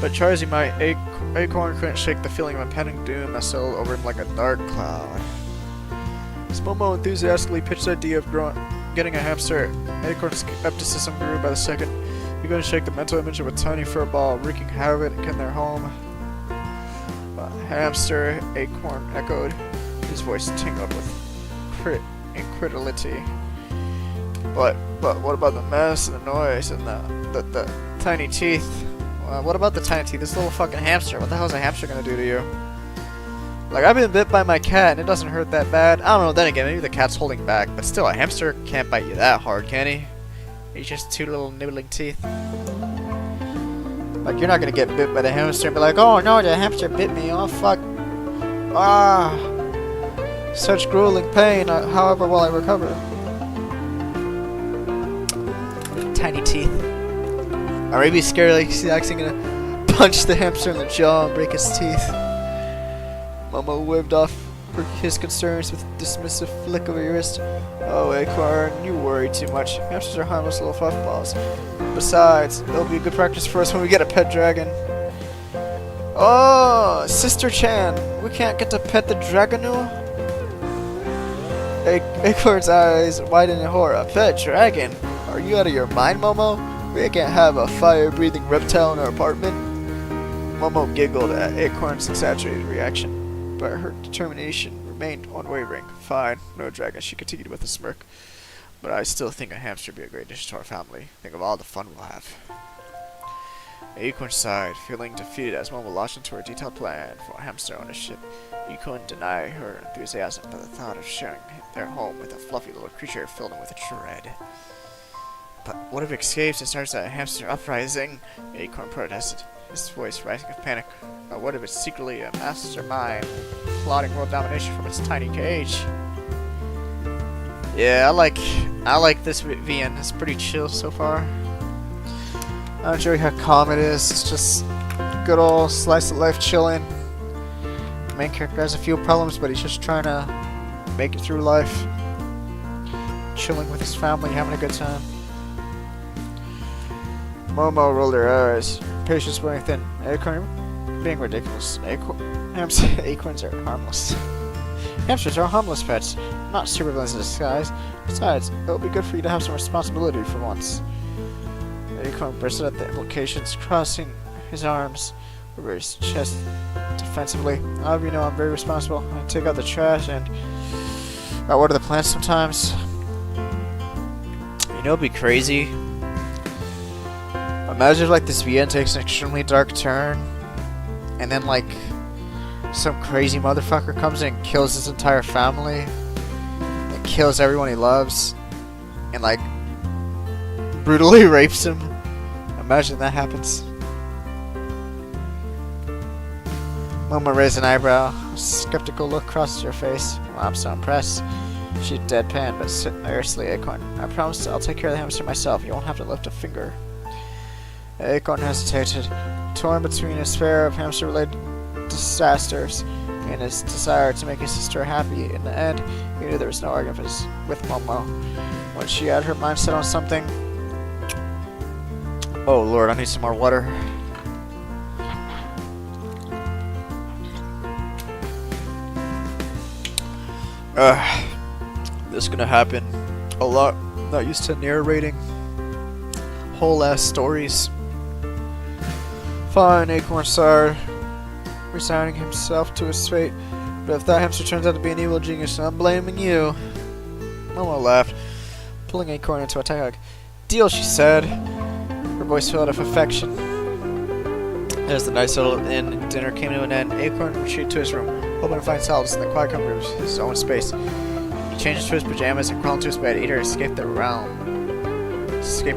But try as he might, Acorn couldn't shake the feeling of impending doom that settled over him like a dark cloud. As Momo enthusiastically pitched the idea of getting a hamster, Acorn's skepticism grew by the second. He couldn't shake the mental image of a tiny fur ball wreaking havoc in their home. A hamster, Acorn echoed, his voice tingled with incredulity. But what about the mess and the noise and the tiny teeth? What about the tiny teeth? This little fucking hamster. What the hell is a hamster gonna do to you? Like, I've been bit by my cat and it doesn't hurt that bad. I don't know, then again, maybe the cat's holding back, but still, a hamster can't bite you that hard, can he? He's just two little nibbling teeth. Like, you're not gonna get bit by the hamster and be like, oh no, the hamster bit me, oh fuck. Ah, such grueling pain, however will I recover? Tiny teeth. Or maybe scared like he's actually gonna punch the hamster in the jaw and break his teeth. Momo waved off his concerns with a dismissive flick of her wrist. Oh, Acorn, you worry too much. Hamsters are harmless little puffballs. Besides, it'll be good practice for us when we get a pet dragon. Oh, Sister Chan, we can't get to pet the dragonu? Acorn's eyes widened in horror. A pet dragon? Are you out of your mind, Momo? We can't have a fire-breathing reptile in our apartment. Momo giggled at Acorn's exaggerated reaction, but her determination remained unwavering. Fine, no dragon, she continued with a smirk. But I still think a hamster would be a great addition to our family. Think of all the fun we'll have. Acorn sighed, feeling defeated as Momo launched into her detailed plan for hamster ownership. You couldn't deny her enthusiasm by the thought of sharing their home with a fluffy little creature filled with dread. But what if it escapes and starts a hamster uprising? Acorn protested, his voice rising with panic. Or what if it's secretly a mastermind plotting world domination from its tiny cage? Yeah, I like this VN. It's pretty chill so far. I enjoy how calm it is. It's just good old slice of life chilling. The main character has a few problems, but he's just trying to make it through life. Chilling with his family, having a good time. Momo rolled her eyes, patience wearing thin. Acorn being ridiculous. Acorns are harmless. Hamsters are harmless pets, not supervillains in disguise. Besides, it'll be good for you to have some responsibility for once. Acorn bristled at the implications, crossing his arms over his chest defensively. However, you know I'm very responsible. I take out the trash and I water the plants sometimes. You know, it'd be crazy. Imagine if, like, this VN takes an extremely dark turn, and then, like, some crazy motherfucker comes in and kills his entire family, and kills everyone he loves, and, like, brutally rapes him. Imagine that happens. Momo raised an eyebrow. A skeptical look crossed her face. Well, I'm so impressed. She deadpanned, but seriously, Acorn. I promise I'll take care of the hamster myself. You won't have to lift a finger. Acorn hesitated, torn between his fear of hamster-related disasters and his desire to make his sister happy. In the end, he knew there was no argument with Momo. When she had her mind set on something... Oh lord, I need some more water. This is gonna happen a lot. I'm not used to narrating whole ass stories. Fine, Acorn sighed, resigning himself to his fate. But if that hamster turns out to be an evil genius, I'm blaming you. Momo laughed, pulling Acorn into a tight hug. Deal, she said, her voice filled with affection. As the night settled in and dinner came to an end, Acorn retreated to his room, hoping to find solace in the quiet comfort of his own space. He changed into his pajamas and crawled into his bed, eager to escape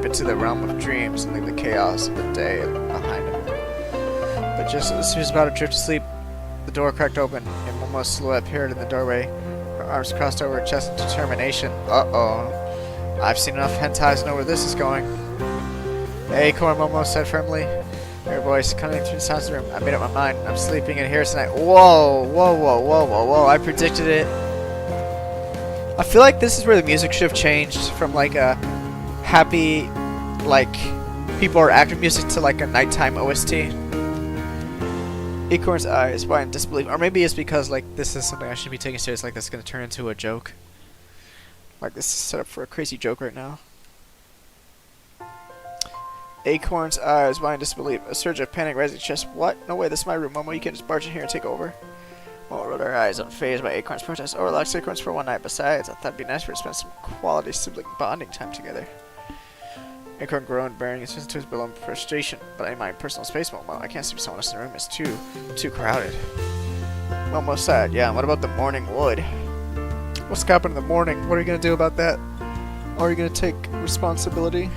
into the realm of dreams and leave the chaos of the day behind him. But just as he was about to drift to sleep, the door cracked open, and Momo's silhouette appeared in the doorway, her arms crossed over her chest in determination. Uh-oh. I've seen enough hentai to know where this is going. Acorn, Momo said firmly, her voice cutting through the sounds of the room. I made up my mind. I'm sleeping in here tonight. Whoa, whoa, whoa, whoa, whoa, whoa. I predicted it. I feel like this is where the music should have changed from like a happy, like, people are acting music to like a nighttime OST. Acorn's eyes wide in disbelief. Or maybe it's because like this is something I should be taking serious, like this is going to turn into a joke. Like this is set up for a crazy joke right now. Acorn's eyes wide in disbelief. A surge of panic rising his chest. What? No way, this is my room, Momo. You can't just barge in here and take over. Momo rolled her eyes, unfazed by Acorn's protest. Oh, relax, Acorns, for one night. Besides, I thought it'd be nice for us to spend some quality sibling bonding time together. Acorn groaned, burying his face into his below frustration. But in my personal space, Momo, I can't sleep with someone else in the room. It's too crowded. Momo sighed. Yeah, what about the morning wood? What's happening in the morning? What are you going to do about that? Are you going to take responsibility?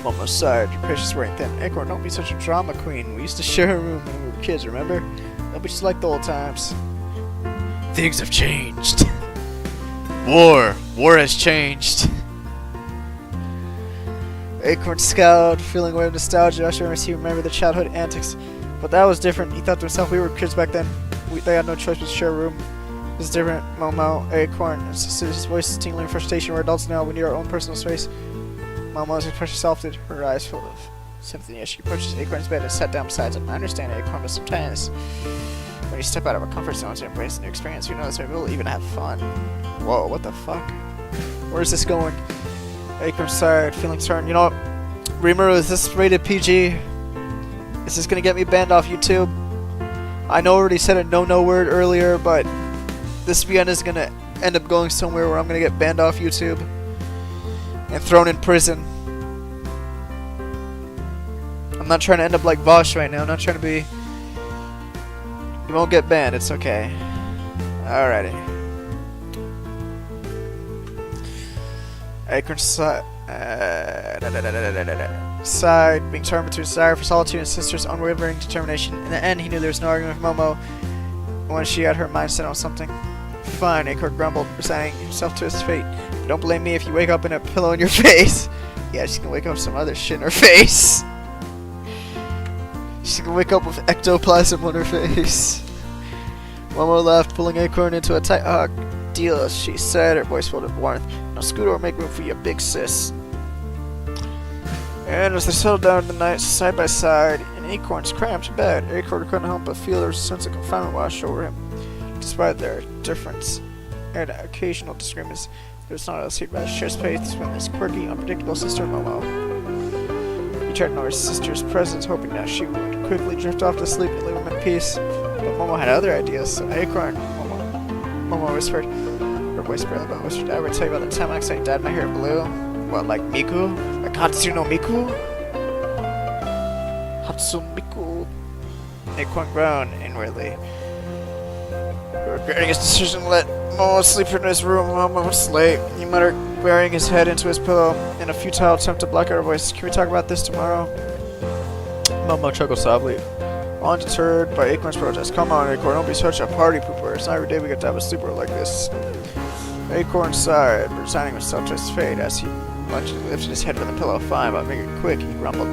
Momo sighed, your patience wearing thin. Acorn, don't be such a drama queen. We used to share a room when we were kids, remember? Don't be just like the old times. Things have changed. War has changed. Acorn scowled, feeling a wave of nostalgia. Usher as he remembered the childhood antics. But that was different. He thought to himself, we were kids back then. They had no choice but to share a room. This is different. Momo, Acorn insisted, his voice tingling in frustration. We're adults now. We need our own personal space. Momo's expression softened, her eyes full of sympathy as she approached Acorn's bed and sat down beside him. I understand, Acorn, but sometimes when you step out of a comfort zone to embrace a new experience, who knows, maybe we'll even have fun. Whoa, what the fuck? Where's this going? Acorn sighed, feeling certain. You know what? Reamer, is this rated PG? Is this gonna get me banned off YouTube? I know I already said a no word earlier, but this VN is gonna end up going somewhere where I'm gonna get banned off YouTube and thrown in prison. I'm not trying to end up like Vosh right now. I'm not trying to be... You won't get banned. It's okay. Alrighty. Acorn sighed, being torn between desire for solitude and sister's unwavering determination. In the end, he knew there was no argument with Momo when she had her mind set on something. Fine, Acorn grumbled, resigning himself to his fate. But don't blame me if you wake up in a pillow in your face. Yeah, she's gonna wake up with some other shit in her face. She's gonna wake up with ectoplasm on her face. Momo laughed, pulling Acorn into a tight hug. Deal, she said, her voice full of warmth. Now scoot over, make room for your big sis. And as they settled down in the night, side by side, in Acorn's cramped bed, Acorn couldn't help but feel a sense of confinement wash over him. Despite their difference and occasional disagreements, there was not else he'd rather share space with his quirky, unpredictable sister Momo. He tried to ignore his sister's presence, hoping that she would quickly drift off to sleep and leave him in peace. But Momo had other ideas, so Acorn, Momo whispered, her voice barely but whispered, I ever tell you about the time I accidentally dyed my hair blue? What, like Miku? Like Hatsu no Miku? Hatsu Miku. Acorn groaned inwardly, regretting his decision to let Momo sleep in his room while Momo was late. He muttered, burying his head into his pillow in a futile attempt to block out her voice. Can we talk about this tomorrow? Momo chuckled softly, undeterred by Acorn's protest. Come on, Acorn, don't be such a party pooper. It's not every day we get to have a sleepover like this. Acorn sighed, resigning himself to his fate as he lifted his head from the pillow. Fine, but make it quick, he grumbled,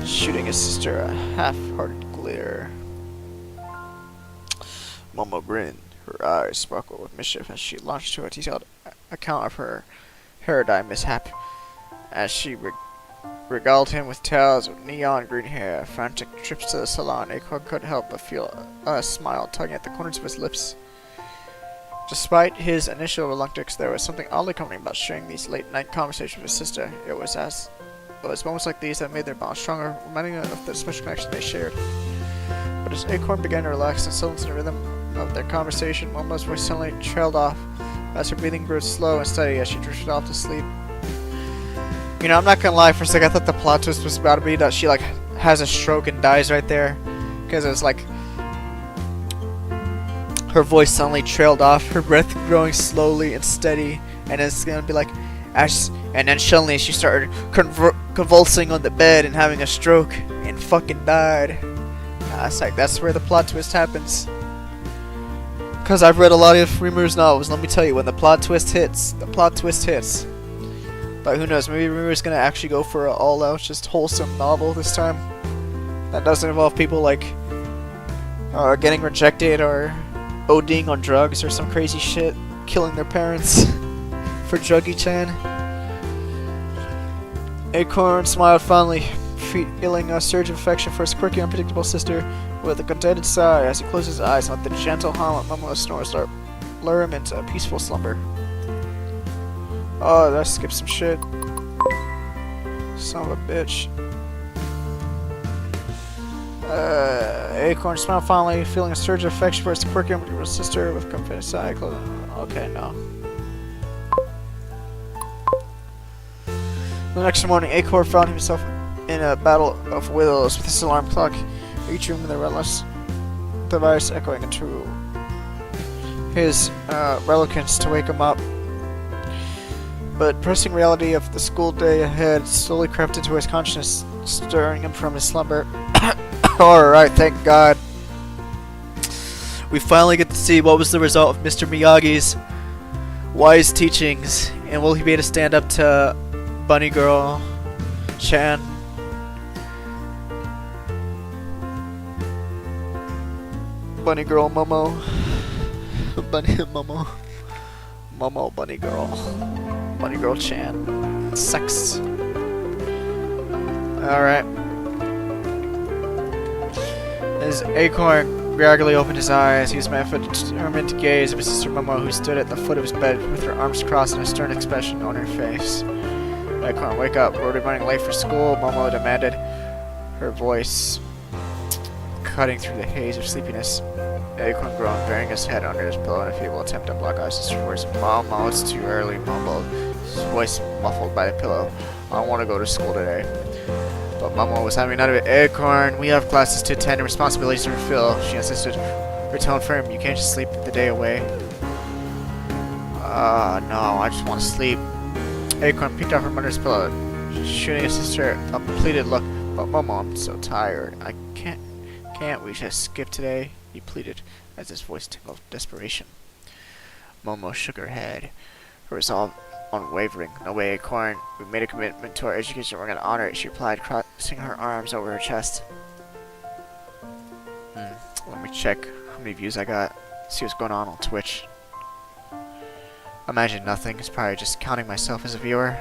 shooting his sister a half-hearted glare. Momo grinned, her eyes sparkled with mischief as she launched to a detailed account of her hair dye mishap. As she regaled him with tales of neon green hair, frantic trips to the salon, Acorn couldn't help but feel a smile tugging at the corners of his lips. Despite his initial reluctance, there was something oddly comforting about sharing these late-night conversations with his sister. It was moments like these that made their bond stronger, reminding them of the special connection they shared. But as Acorn began to relax and settle into the rhythm of their conversation, Momo's voice suddenly trailed off as her breathing grew slow and steady as she drifted off to sleep. You know, I'm not gonna lie, for a second I thought the plot twist was about to be that she, like, has a stroke and dies right there. Because it was like, her voice suddenly trailed off, her breath growing slowly and steady, and it's gonna be like, and then suddenly she started convulsing on the bed and having a stroke and fucking died. It's like, that's where the plot twist happens. Because I've read a lot of Rimur's novels, let me tell you, when the plot twist hits, the plot twist hits. But who knows, maybe Rimur's gonna actually go for an all-out, just wholesome novel this time. That doesn't involve people, like, getting rejected or ODing on drugs or some crazy shit, killing their parents for Druggy-chan. Acorn smiled fondly, feeling a surge of affection for his quirky, unpredictable sister. With a contented sigh as he closed his eyes and let the gentle hum of Momo's snores lure him into a peaceful slumber. Oh, did I skip some shit? Son of a bitch. Acorn smiled fondly, feeling a surge of affection for his quirky, unpredictable sister. With a contented sigh, okay, no. The next morning, Acorn found himself in a battle of wills with his alarm clock, each room with a relentless device echoing into his reluctance to wake him up. But pressing reality of the school day ahead slowly crept into his consciousness, stirring him from his slumber. Alright, thank God. We finally get to see what was the result of Mr. Miyagi's wise teachings, and will he be able to stand up to Bunny Girl Chan? Bunny Girl Momo. Momo Bunny Girl. Bunny Girl Chan. Sex. Alright. As Acorn gradually opened his eyes, he was met with a determined gaze of his sister Momo, who stood at the foot of his bed with her arms crossed and a stern expression on her face. Acorn, wake up. We're running late for school, Momo demanded, her voice cutting through the haze of sleepiness. Acorn groaned, burying his head under his pillow in a feeble attempt to block out his sister's words. Momo, it's too early, mumbled, his voice muffled by the pillow. I don't want to go to school today. But Momo was having none of it. Acorn, we have classes to attend and responsibilities to fulfill, she insisted, her tone firm. You can't just sleep the day away. No, I just want to sleep. Acorn peeked out from under his pillow, shooting his sister a pleaded look. But Momo, I'm so tired. I can't we just skip today? He pleaded, as his voice tingled with desperation. Momo shook her head, her resolve unwavering. No way, Acorn. We made a commitment to our education. We're going to honor it, she replied, crossing her arms over her chest. Let me check how many views I got. See what's going on Twitch. Imagine nothing. It's probably just counting myself as a viewer.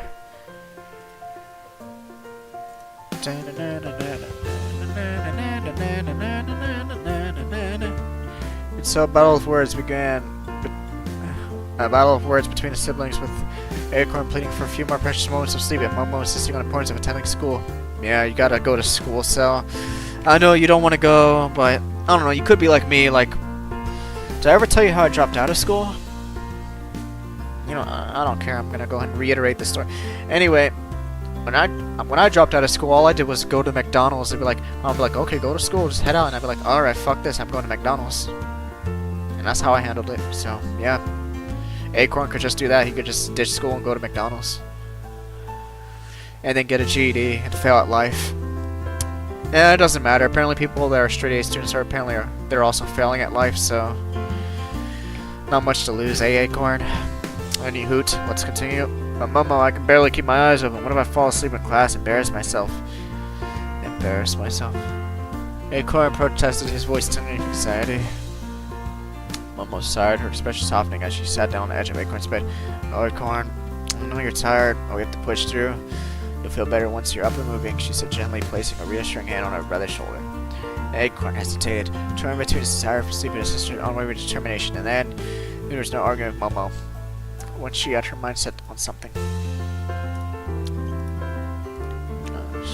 And so a battle of words began. A battle of words between the siblings, with Acorn pleading for a few more precious moments of sleep and Momo insisting on the importance of attending school. Yeah, you gotta go to school, so I know you don't want to go, but I don't know, you could be like me, like, did I ever tell you how I dropped out of school? You know, I don't care, I'm gonna go ahead and reiterate the story. Anyway, when I dropped out of school, all I did was go to McDonald's. They'd be like, I'll be like, okay, go to school, just head out, and I'd be like, alright, fuck this, I'm going to McDonald's. And that's how I handled it, so, yeah. Acorn could just do that, he could just ditch school and go to McDonald's. And then get a GED and fail at life. Yeah, it doesn't matter, apparently people that are straight A students they're also failing at life, so not much to lose, Acorn? Any hoot, let's continue. But Momo, I can barely keep my eyes open. What if I fall asleep in class and embarrass myself? Embarrass myself? Acorn protested, his voice tingling with anxiety. Momo sighed, her expression softening as she sat down on the edge of Acorn's bed. Oh, Acorn, I know you're tired, but we have to push through. You'll feel better once you're up and moving, she said gently, placing a reassuring hand on her brother's shoulder. Acorn hesitated, torn between his desire for sleep and his sister's unwavering determination, and then, There was no arguing with Momo when she had her mind set on something. Oh,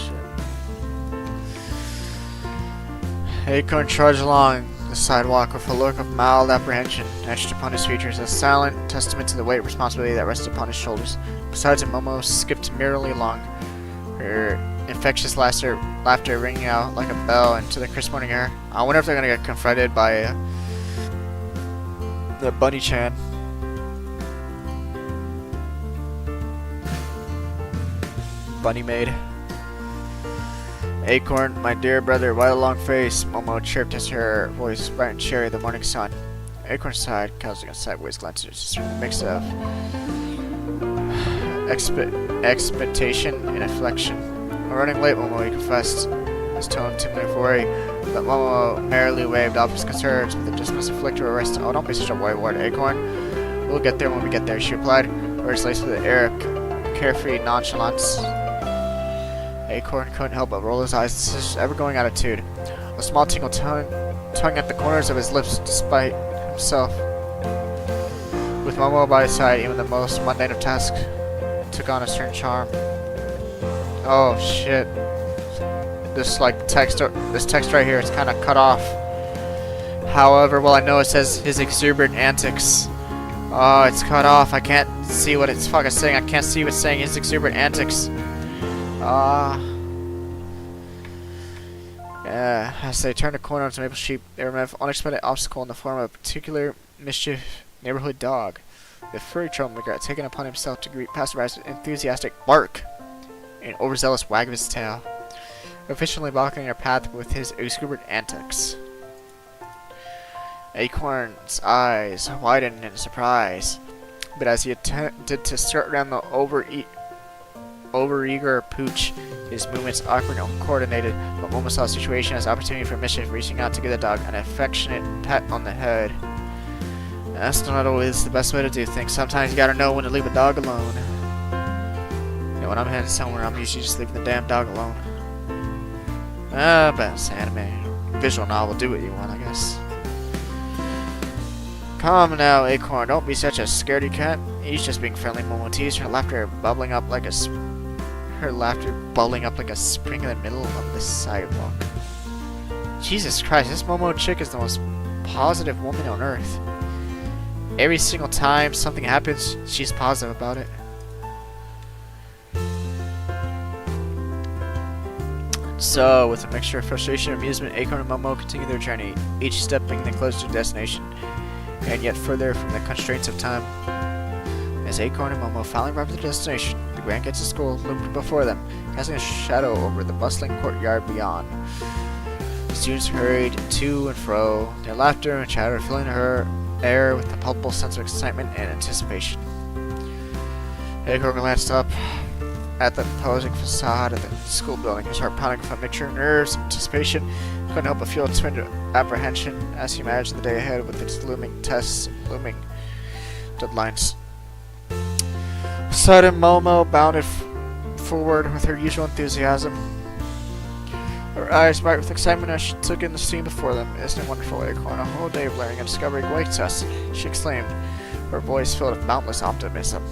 shit. Acorn charged along the sidewalk with a look of mild apprehension etched upon his features, a silent testament to the weight of responsibility that rested upon his shoulders. Besides him, Momo skipped merrily along, her infectious laughter ringing out like a bell into the crisp morning air. I wonder if they're gonna get confronted by the Bunny-chan. Bunny maid. Acorn, my dear brother, why the long face? Momo chirped as her voice bright and cheery the morning sun. Acorn sighed, casting a sideways glance at his mix of expectation and affliction. I'm running late, Momo, he confessed, his tone timidly of worry. But Momo merrily waved off his concerns with a dismissive flick to her wrist. Oh, don't be such a worrywart, Acorn. We'll get there when we get there, she replied, words laced with an air of carefree nonchalance. Acorn couldn't help but roll his eyes at his ever-going attitude. A small tingle tugging at the corners of his lips despite himself. With Momo by his side, even the most mundane of tasks took on a certain charm. Oh shit. This text right here is kind of cut off. However, well, I know it says his exuberant antics. Oh, it's cut off. I can't see what it's fucking saying. I can't see what's saying his exuberant antics. Yeah, as they turned a corner onto Maple Sheep, they were met with an unexpected obstacle in the form of a particular mischief neighborhood dog. The furry troublemaker had taken upon himself to greet passersby with enthusiastic bark and overzealous wag of his tail, efficiently blocking their path with his exuberant antics. Acorn's eyes widened in surprise, but as he attempted to skirt around the overeager pooch, his movements awkward and uncoordinated, but Momo saw the situation as an opportunity for mischief, reaching out to give the dog an affectionate pat on the head. That's not always the best way to do things. Sometimes you gotta know when to leave a dog alone. You know, when I'm heading somewhere, I'm usually just leaving the damn dog alone. But it's anime. Visual novel, do what you want, I guess. Calm now, Acorn. Don't be such a scaredy cat. He's just being friendly, Momo teased, her laughter bubbling up like a spring in the middle of the sidewalk. Jesus Christ, this Momo chick is the most positive woman on earth. Every single time something happens, she's positive about it. So, with a mixture of frustration and amusement, Acorn and Momo continue their journey, each step bringing them closer to their destination, and yet further from the constraints of time. As Acorn and Momo finally arrived at their destination, the grand gates of school loomed before them, casting a shadow over the bustling courtyard beyond. The students hurried to and fro, their laughter and chatter filling her air with a palpable sense of excitement and anticipation. Acorn glanced up at the imposing facade of the school building, his heart pounding with a mixture of nerves and anticipation. He couldn't help but feel a twinge of apprehension as he imagined the day ahead with its looming tests and looming deadlines. Beside him, Momo bounded forward with her usual enthusiasm. Her eyes bright with excitement as she took in the scene before them. Isn't it wonderful, Acorn? A whole day of learning and discovery awaits us, she exclaimed, her voice filled with boundless optimism.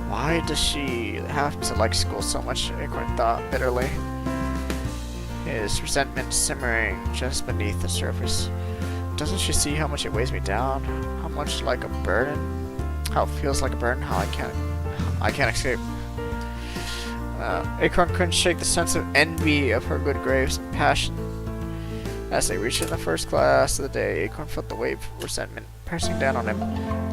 Why does she have to like school so much? Acorn thought bitterly, his resentment simmering just beneath the surface. Doesn't she see how much it weighs me down? How much like a burden? How it feels like a burden? How I can't escape. Acorn couldn't shake the sense of envy of her good grades and passion. As they reached in the first class of the day, Acorn felt the wave of resentment pressing down on him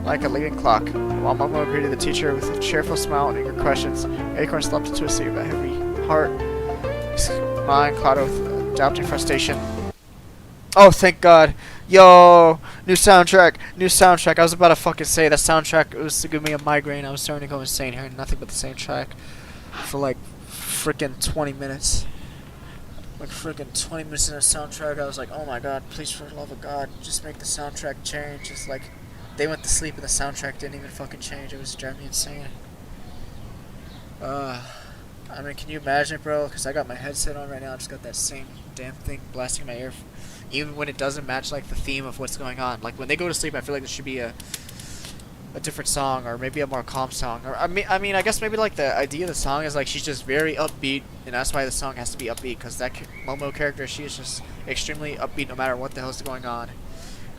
like a leading clock. While Momo greeted the teacher with a cheerful smile and eager questions, Acorn slumped into a seat with a heavy heart, his mind clouded with doubt and frustration. Oh, thank God. Yo, new soundtrack. I was about to fucking say that soundtrack was to give me a migraine. I was starting to go insane hearing nothing but the same track for like freaking 20 minutes. Like freaking 20 minutes in a soundtrack, I was like, oh my God, please for the love of God, just make the soundtrack change. It's like they went to sleep and the soundtrack didn't even fucking change. It was driving me insane. I mean, can you imagine, bro? Because I got my headset on right now. I just got that same damn thing blasting in my ear, even when it doesn't match like the theme of what's going on. Like when they go to sleep, I feel like there should be a a different song, or maybe a more calm song. Or I guess maybe like the idea of the song is like she's just very upbeat, and that's why the song has to be upbeat. Because that Momo character, she is just extremely upbeat no matter what the hell's going on.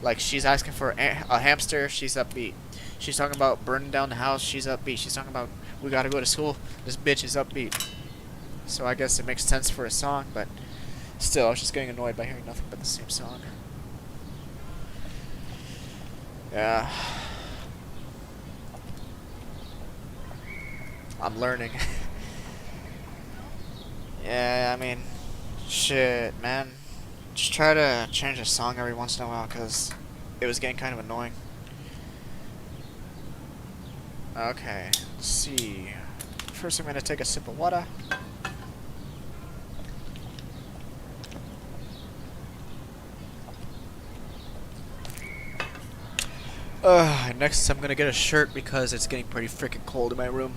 Like she's asking for a hamster, she's upbeat. She's talking about burning down the house, she's upbeat. She's talking about we gotta go to school, this bitch is upbeat. So I guess it makes sense for a song, but still, I was just getting annoyed by hearing nothing but the same song. Yeah. I'm learning. Yeah, I mean, shit, man. Just try to change a song every once in a while, because it was getting kind of annoying. Okay, let's see. First I'm going to take a sip of water. Next I'm going to get a shirt because it's getting pretty freaking cold in my room.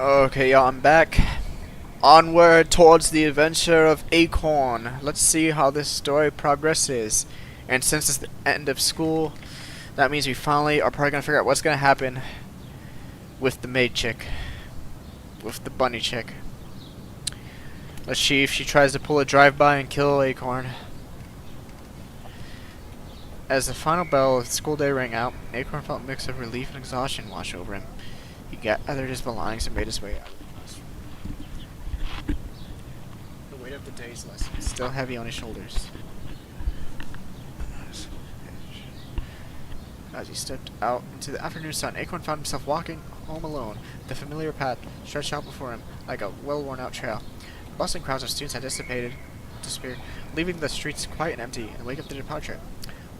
Okay, y'all, I'm back. Onward towards the adventure of Acorn. Let's see how this story progresses. And since it's the end of school, that means we finally are probably gonna figure out what's gonna happen with the maid chick. With the bunny chick. Let's see if she tries to pull a drive-by and kill Acorn. As the final bell of the school day rang out, Acorn felt a mix of relief and exhaustion wash over him. He gathered his belongings and made his way out of the classroom. The weight of the day's lesson still heavy on his shoulders. As he stepped out into the afternoon sun, Acorn found himself walking home alone. The familiar path stretched out before him like a well-worn-out trail. Bustling crowds of students had disappeared, leaving the streets quiet and empty in the wake of the departure.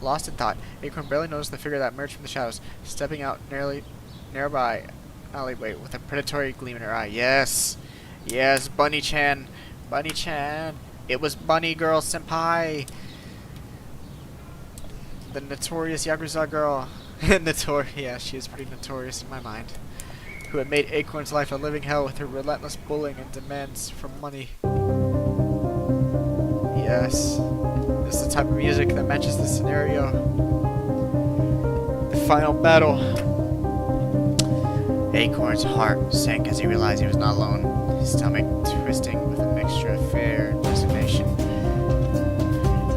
Lost in thought, Acorn barely noticed the figure that emerged from the shadows, stepping out nearby alleyway with a predatory gleam in her eye. Yes! Yes, Bunny-chan! Bunny-chan! It was Bunny Girl Senpai! The notorious Yakuza girl. Yeah, she is pretty notorious in my mind. Who had made Acorn's life a living hell with her relentless bullying and demands for money. Yes. This is the type of music that matches the scenario. The final battle. Acorn's heart sank as he realized he was not alone, his stomach twisting with a mixture of fear and resignation.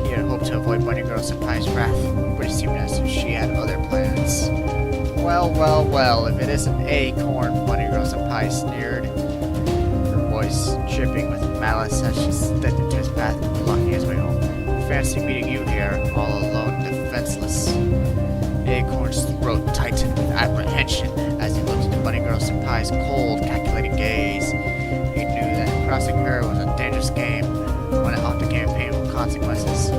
He had hoped to avoid Bunny Girl Senpai's wrath, but it seemed as if she had other plans. Well, if it isn't Acorn, Bunny Girl Senpai sneered, her voice dripping with malice as she stepped into his path, blocking his way home. Fancy meeting you here, all alone and defenseless. Acorn's throat tightened with apprehension as he looked into Bunny Girl Senpai's cold, calculating gaze. He knew that crossing her was a dangerous game, one that often came with painful consequences.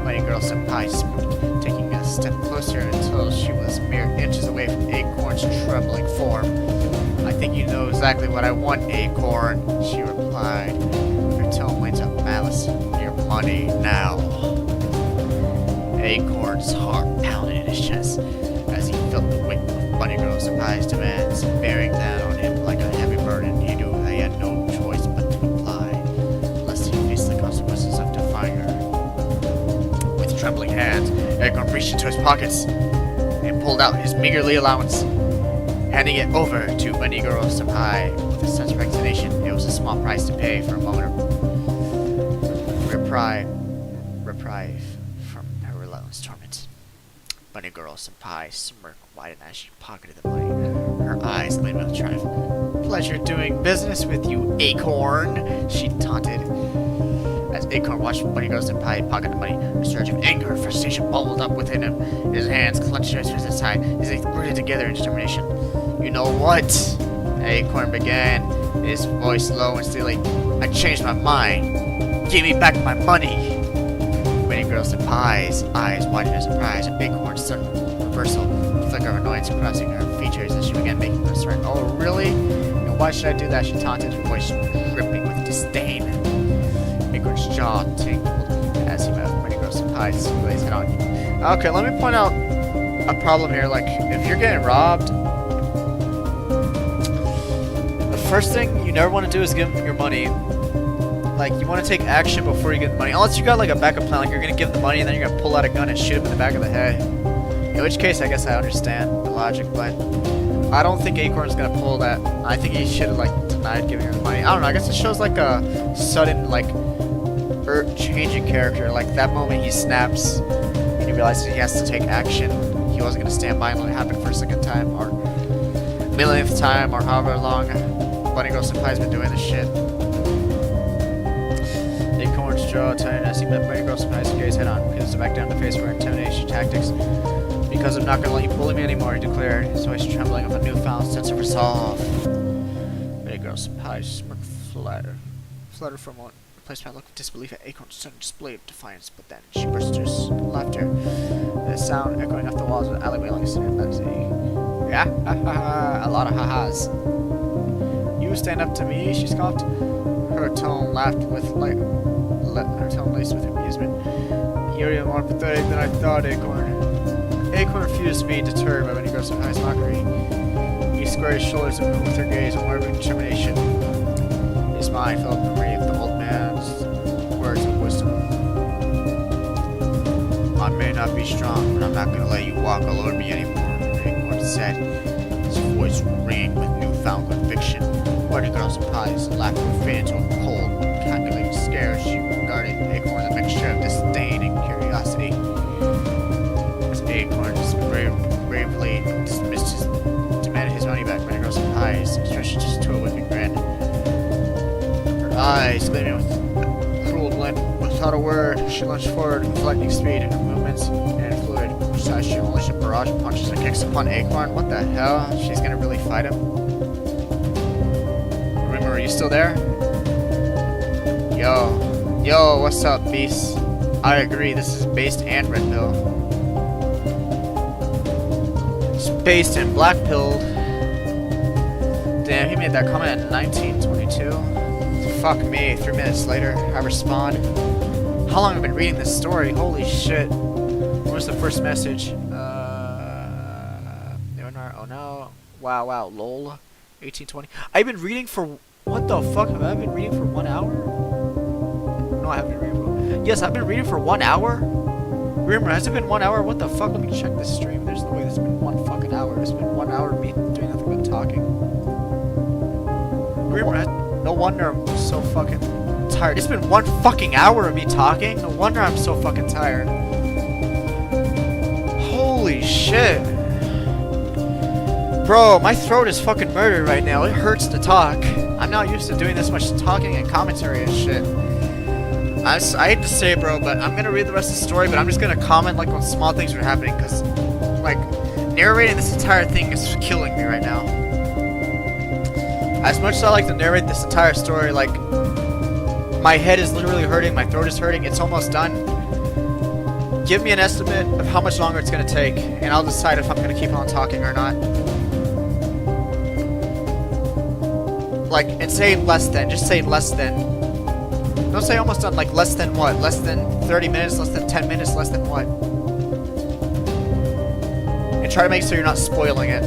Bunny Girl Senpai spooked, taking a step closer until she was mere inches away from Acorn's trembling form. I think you know exactly what I want, Acorn, she replied, her tone latent of malice. Your money now. Acorn's heart pounded in his chest as he felt the weight of Bunny Girl Senpai's demands bearing down on him like a heavy burden. He knew that he had no choice but to comply, lest he face the consequences of defying her. With trembling hands, Acorn reached into his pockets and pulled out his meagerly allowance. handing it over to Bunny Girl Senpai with a sense of resignation. It was a small price to pay for a moment of reprieve from her relentless torment. Bunny Girl Senpai smirked wide as she pocketed the money. Her eyes gleamed with triumph. "Pleasure doing business with you, Acorn," she taunted. As Acorn watched Bunny Girl Senpai pocket the money, a surge of anger and frustration bubbled up within him. His hands clenched to his side, his teeth gritted together in determination. "You know what?" Acorn began, his voice low and steely. "I changed my mind. Give me back my money." Bunny Girl Senpai's eyes widened in surprise at Acorn's sudden reversal, a flicker of annoyance crossing her features as she began making a surrender. "Oh, really? And why should I do that?" she taunted, her voice dripping with disdain. Acorn's jaw tingled as he met Bunny Girl Senpai's glazed head on. Okay, let me point out a problem here. Like, if you're getting robbed, the first thing you never want to do is give them your money. Like, you want to take action before you get the money. Unless you got, like, a backup plan. Like, you're going to give them the money and then you're going to pull out a gun and shoot him in the back of the head. In which case, I guess I understand the logic, but I don't think Acorn's going to pull that. I think he should have, like, denied giving her the money. I don't know. I guess it shows, like, a sudden, like, change in character. Like, that moment he snaps and he realizes he has to take action. He wasn't going to stand by and let it happen for a second time or millionth time or however long Bunny Girl Senpai's been doing this shit. Acorn's jaw tightened as he met Bunny Girl Senpai's gaze head on, because to back down the face for intimidation tactics. "Because I'm not gonna let you bully me anymore," he declared, his voice trembling with a newfound sense of resolve. Bunny Girl Senpai smirked fluttered for a moment, replaced by a look of disbelief at Acorn's sudden display of defiance, but then she burst into laughter, the sound echoing off the walls of the alleyway like a "Yeah, ha ha ha," a lot of ha-has. "You stand up to me?" she scoffed. Her tone laced with amusement. "You're more pathetic than I thought, Acorn." Acorn refused to be deterred by Bunny Girl Senpai's mockery. He squared his shoulders and moved with her gaze and word of determination. His mind filled with memory of the old man's words of wisdom. "I may not be strong, but I'm not going to let you walk all over me anymore," Acorn said, his voice ringing with newfound conviction. Bunny Girl Senpai's laughter faded into a cold, calculated stare as she regarded Acorn with a mixture of disdain and curiosity. As Acorn bravely demanded his money back, Bunny Girl Senpai stretched just to a wicked grin. Her eyes gleaming with cruel glint. Without a word, she lunged forward with lightning speed, and her movements and fluid. Besides, she unleashed a barrage of punches and kicks upon Acorn. What the hell? She's gonna really fight him? Are you still there? Yo, what's up, beast? I agree, this is based and red pill. It's based and black pilled. Damn, he made that comment in 1922. Fuck me, 3 minutes later, I respond. How long have I been reading this story? Holy shit. What was the first message? Oh no. Wow, lol. 1820. I've been reading for... What the fuck? Have I been reading for 1 hour? No, I haven't been reading for... Yes, I've been reading for 1 hour? Remember, has it been 1 hour? What the fuck? Let me check this stream. There's no way this has been 1 fucking hour. It's been 1 hour of me doing nothing but talking. Remember, no wonder I'm so fucking tired. It's been 1 fucking hour of me talking? No wonder I'm so fucking tired. Holy shit. Bro, my throat is fucking murdered right now. It hurts to talk. I'm not used to doing this much talking and commentary and shit. I hate to say it, bro, but I'm gonna read the rest of the story, but I'm just gonna comment, like, on small things that are happening, because, like, narrating this entire thing is killing me right now. As much as I like to narrate this entire story, like, my head is literally hurting, my throat is hurting, it's almost done. Give me an estimate of how much longer it's gonna take, and I'll decide if I'm gonna keep on talking or not. Like, and say less than. Just say less than. Don't say almost done. Like, less than what? Less than 30 minutes? Less than 10 minutes? Less than what? And try to make sure you're not spoiling it.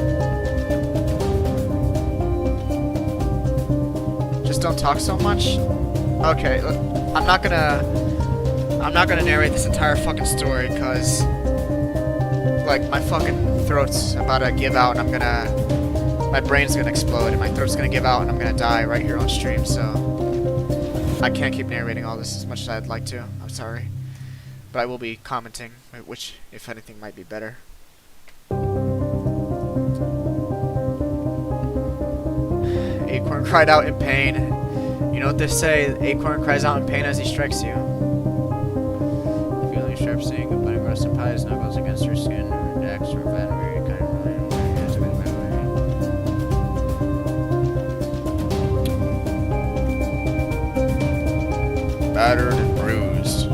Just don't talk so much? Okay, I'm not gonna narrate this entire fucking story, because, like, my fucking throat's about to give out, and I'm gonna my brain's gonna explode and my throat's gonna give out and I'm gonna die right here on stream, so I can't keep narrating all this as much as I'd like to. I'm sorry. But I will be commenting, which, if anything, might be better. Acorn cried out in pain. You know what they say, Acorn cries out in pain as he strikes you. Feeling sharp, seeing a bunny roast and pie snuggles against her skin, her decks, her battery, kind of really here's a good memory. Battered and bruised.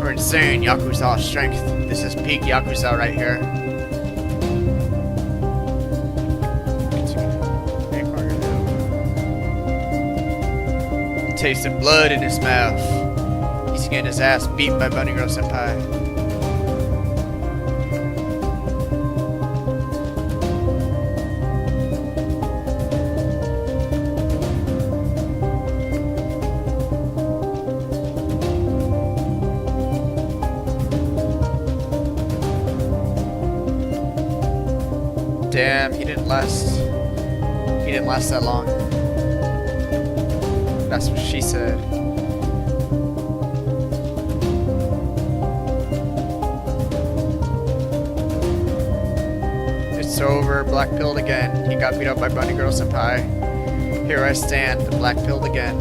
We're insane Yakuza strength. This is peak Yakuza right here. Tasting blood in his mouth. He's getting his ass beat by Bunny Girl Senpai. Damn, he didn't last. He didn't last that long. That's what she said. It's over. Black pilled again. He got beat up by Bunny Girl Senpai. Here I stand, black pilled again.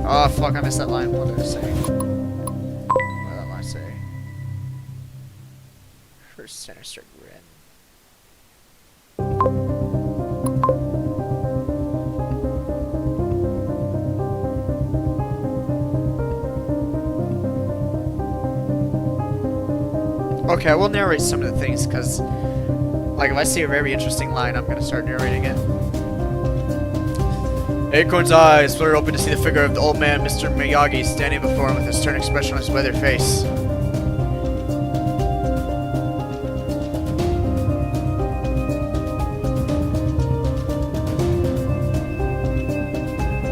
Oh fuck! I missed that line. What did I say? What did that line say? First center strike red. Okay, I will narrate some of the things, because, like, if I see a very interesting line, I'm going to start narrating it. Acorn's eyes flare open to see the figure of the old man, Mr. Miyagi, standing before him with a stern expression on his weathered face.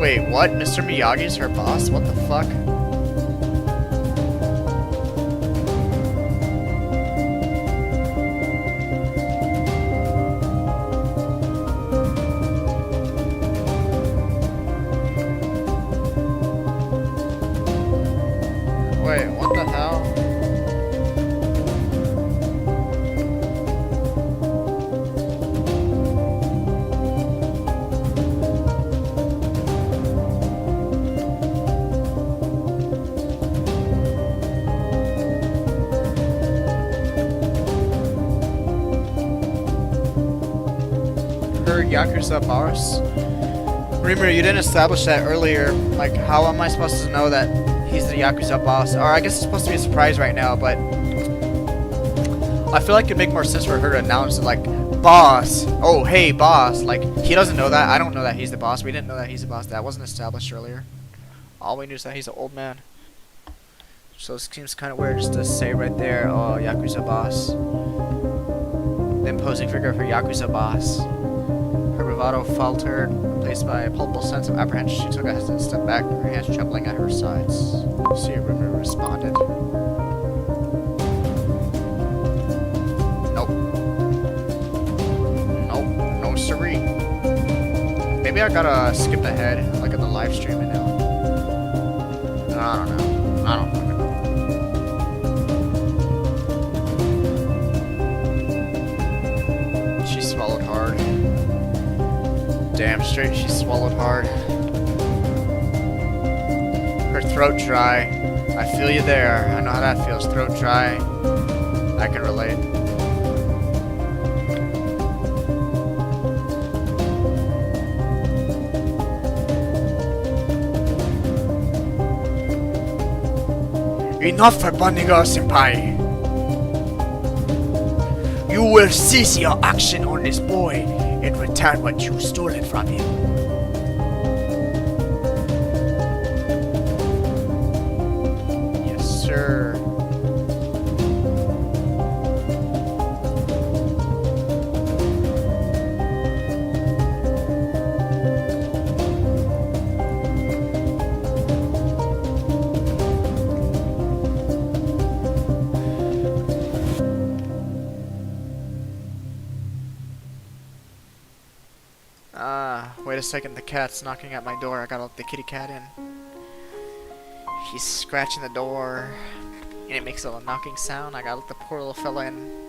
Wait, what? Mr. Miyagi's her boss? What the fuck? Wait, what the hell? Her Yakuza boss? Remember, you didn't establish that earlier. Like, how am I supposed to know that he's the Yakuza boss? Or I guess it's supposed to be a surprise right now, but I feel like it'd make more sense for her to announce it, like, boss. Oh, hey, boss. Like, he doesn't know that. I don't know that he's the boss. We didn't know that he's the boss. That wasn't established earlier. All we knew is that he's an old man. So it seems kind of weird just to say right there, oh, Yakuza boss. The imposing figure of her Yakuza boss. Her bravado faltered, replaced by a palpable sense of apprehension. She took a hesitant step back, her hands trembling at her sides. She responded. Nope. Nope. No siree. Maybe I gotta skip ahead, like in the live stream right now. I don't know. I don't fucking know. She swallowed hard. Damn straight, she swallowed hard. Her throat dry. I feel you there. I know how that feels. Throat dry. I can relate. Enough for Bunny Girl Senpai. You will cease your action on this boy and return what you stolen from him. Yes, sir. wait a second, the cat's knocking at my door. I gotta let the kitty cat in. He's scratching the door, and it makes a little knocking sound. I gotta let the poor little fella in.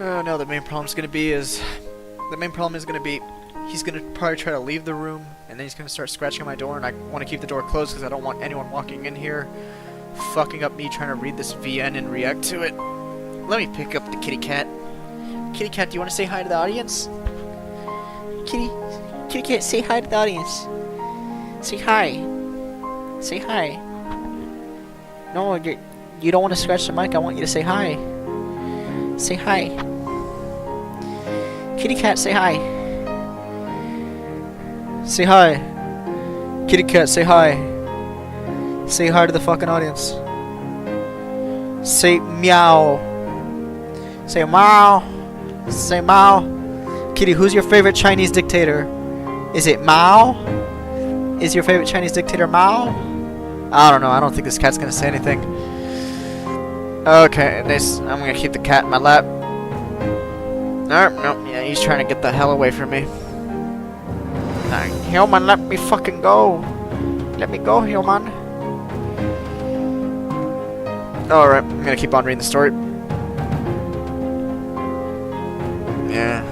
Oh no, the main problem is gonna be he's gonna probably try to leave the room, and then he's gonna start scratching at my door, and I want to keep the door closed because I don't want anyone walking in here, fucking up me trying to read this VN and react to it. Let me pick up the kitty cat. Kitty cat, do you want to say hi to the audience? Kitty cat, say hi to the audience. Say hi. Say hi. No, you don't want to scratch the mic. I want you to say hi. Say hi. Kitty cat, say hi. Say hi. Kitty cat, say hi. Say hi to the fucking audience. Say meow. Say meow. Say meow. Kitty, who's your favorite Chinese dictator? Is it Mao? Is your favorite Chinese dictator Mao? I don't know. I don't think this cat's gonna say anything. Okay, nice. I'm gonna keep the cat in my lap. Nope, yeah, he's trying to get the hell away from me. Hillman, let me fucking go. Let me go, Hillman. Alright, I'm gonna keep on reading the story. Yeah.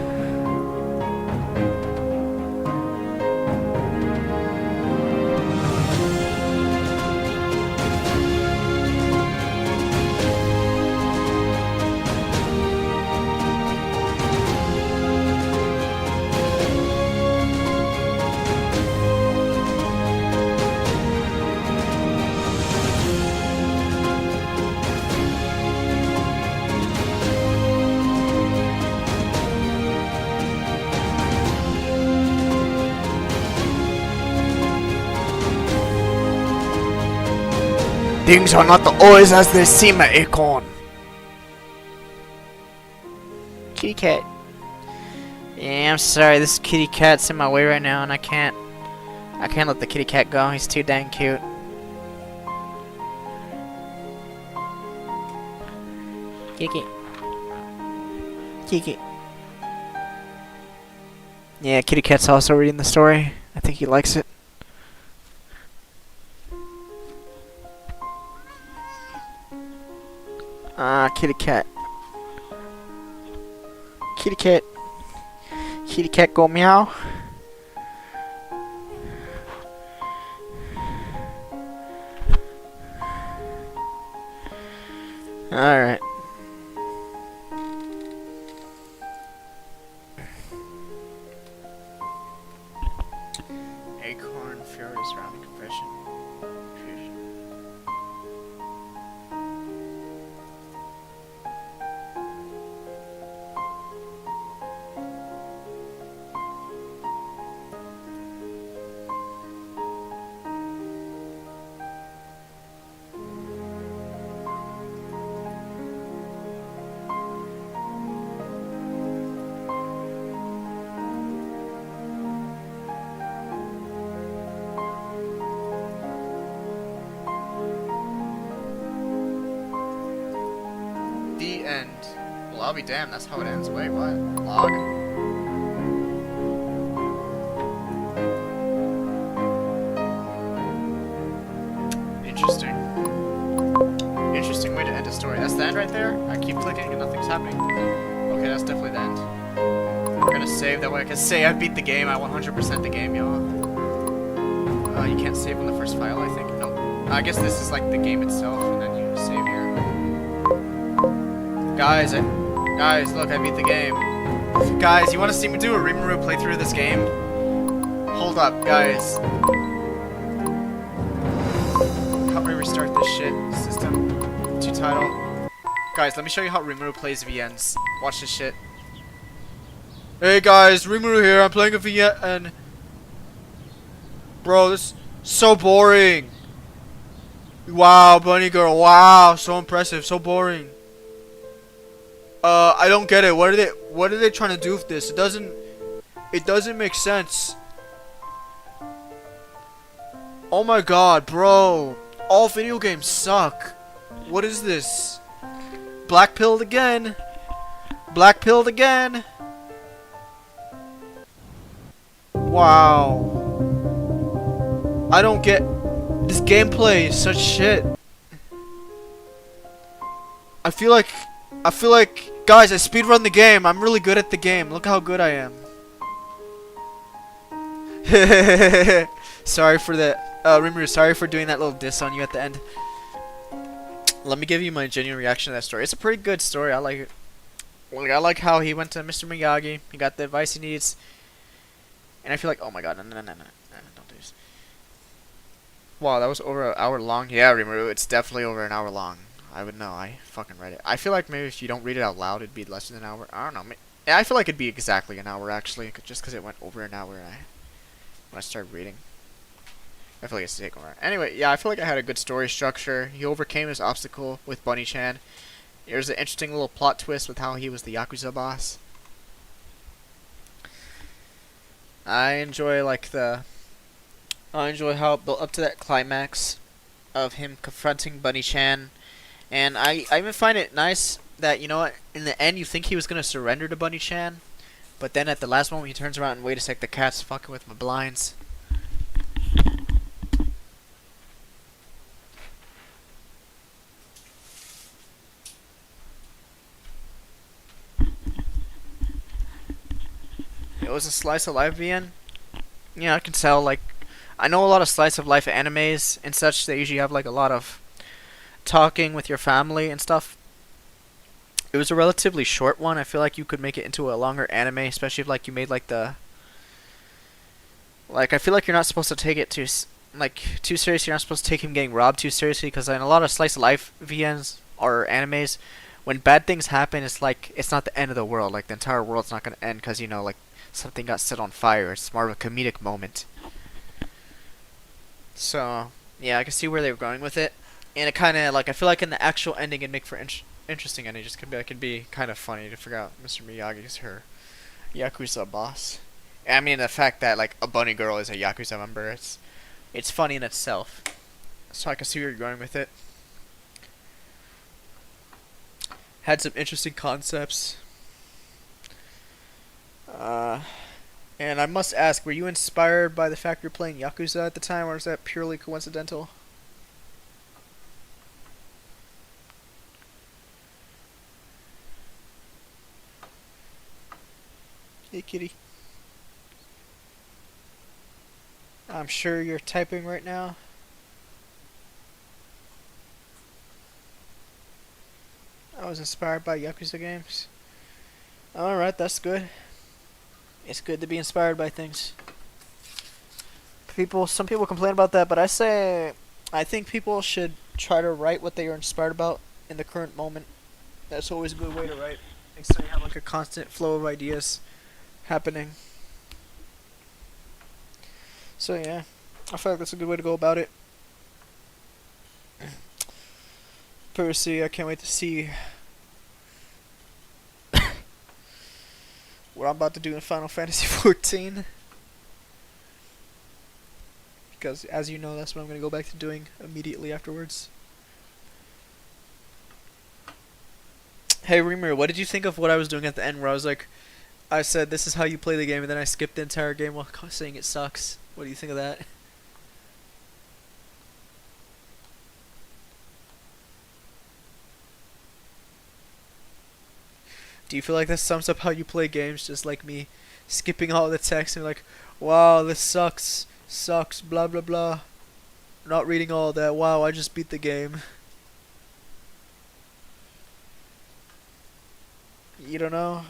Things are not always as they seem, Acorn. Kitty cat. Yeah, I'm sorry. This kitty cat's in my way right now, and I can't let the kitty cat go. He's too dang cute. Kitty cat. Kitty cat. Yeah, kitty cat's also reading the story. I think he likes it. Kitty cat. Kitty cat. Kitty cat go meow. Alright. Acorn, furious rounding confession. The end. Well, I'll be damned, that's how it ends. Wait, what? Log? Interesting. Interesting way to end a story. That's the end right there? I keep clicking and nothing's happening. Okay, that's definitely the end. We're gonna save, that way I can say I beat the game. I 100% the game, y'all. You can't save on the first file, I think. No. I guess this is like the game itself, and then you save here. Guys, look, I beat the game. Guys, you want to see me do a Rimuru playthrough of this game? Hold up, guys. Help me restart this shit. System to title. Guys, let me show you how Rimuru plays VNs. Watch this shit. Hey guys, Rimuru here. I'm playing a VN. Bro, this so boring. Wow, bunny girl. Wow, so impressive. So boring. I don't get it. What are they trying to do with this? It doesn't make sense. Oh my god, bro. All video games suck. What is this? Black pilled again. Black pilled again. Wow. I don't get this gameplay is such shit. I feel like guys, I speedrun the game. I'm really good at the game. Look how good I am. Sorry for that. Rimuru, sorry for doing that little diss on you at the end. Let me give you my genuine reaction to that story. It's a pretty good story. I like it. Like, I like how he went to Mr. Miyagi. He got the advice he needs. And I feel like, oh my god, no, don't do this. Wow, that was over an hour long. Yeah, Rimuru, it's definitely over an hour long. I would know. I fucking read it. I feel like maybe if you don't read it out loud, it'd be less than an hour. I don't know. Yeah, I feel like it'd be exactly an hour actually, just because it went over an hour. When I started reading, I feel like it's taking over. Anyway, yeah, I feel like I had a good story structure. He overcame his obstacle with Bunny-chan. There's an interesting little plot twist with how he was the Yakuza boss. I enjoy how it built up to that climax of him confronting Bunny-chan. And I even find it nice that, you know what, in the end you think he was going to surrender to Bunny-chan, but then at the last moment he turns around and wait a sec, the cat's fucking with my blinds. It was a slice of life VN. Yeah, I can tell, like, I know a lot of slice of life animes and such, they usually have like a lot of talking with your family and stuff. It was a relatively short one. I feel like you could make it into a longer anime, especially if like you made like the like. I feel like you're not supposed to take it too seriously. You're not supposed to take him getting robbed too seriously, because in a lot of slice of life VNs or animes, when bad things happen, it's like it's not the end of the world. Like the entire world's not gonna end because, you know, like something got set on fire. It's more of a comedic moment. So yeah, I can see where they were going with it, and it kind of like I feel like in the actual ending it'd make for interesting ending. Just could be kind of funny to figure out Mr. Miyagi's her Yakuza boss. I mean, the fact that like a bunny girl is a Yakuza member, it's funny in itself. So I can see where you're going with it. Had some interesting concepts. And I must ask, were you inspired by the fact you're playing Yakuza at the time, or is that purely coincidental? Hey, kitty. I'm sure you're typing right now. I was inspired by Yakuza games. Alright, that's good. It's good to be inspired by things. Some people complain about that, but I think people should try to write what they are inspired about in the current moment. That's always a good way to write. So you have like a constant flow of ideas happening. So yeah, I feel like that's a good way to go about it. Percy, I can't wait to see what I'm about to do in Final Fantasy XIV. Because, as you know, that's what I'm going to go back to doing immediately afterwards. Hey, Reamer, what did you think of what I was doing at the end where I said, this is how you play the game, and then I skipped the entire game while saying it sucks? What do you think of that? Do you feel like this sums up how you play games, just like me, skipping all the text and like, wow, this sucks, blah blah blah. Not reading all that, wow, I just beat the game. You don't know?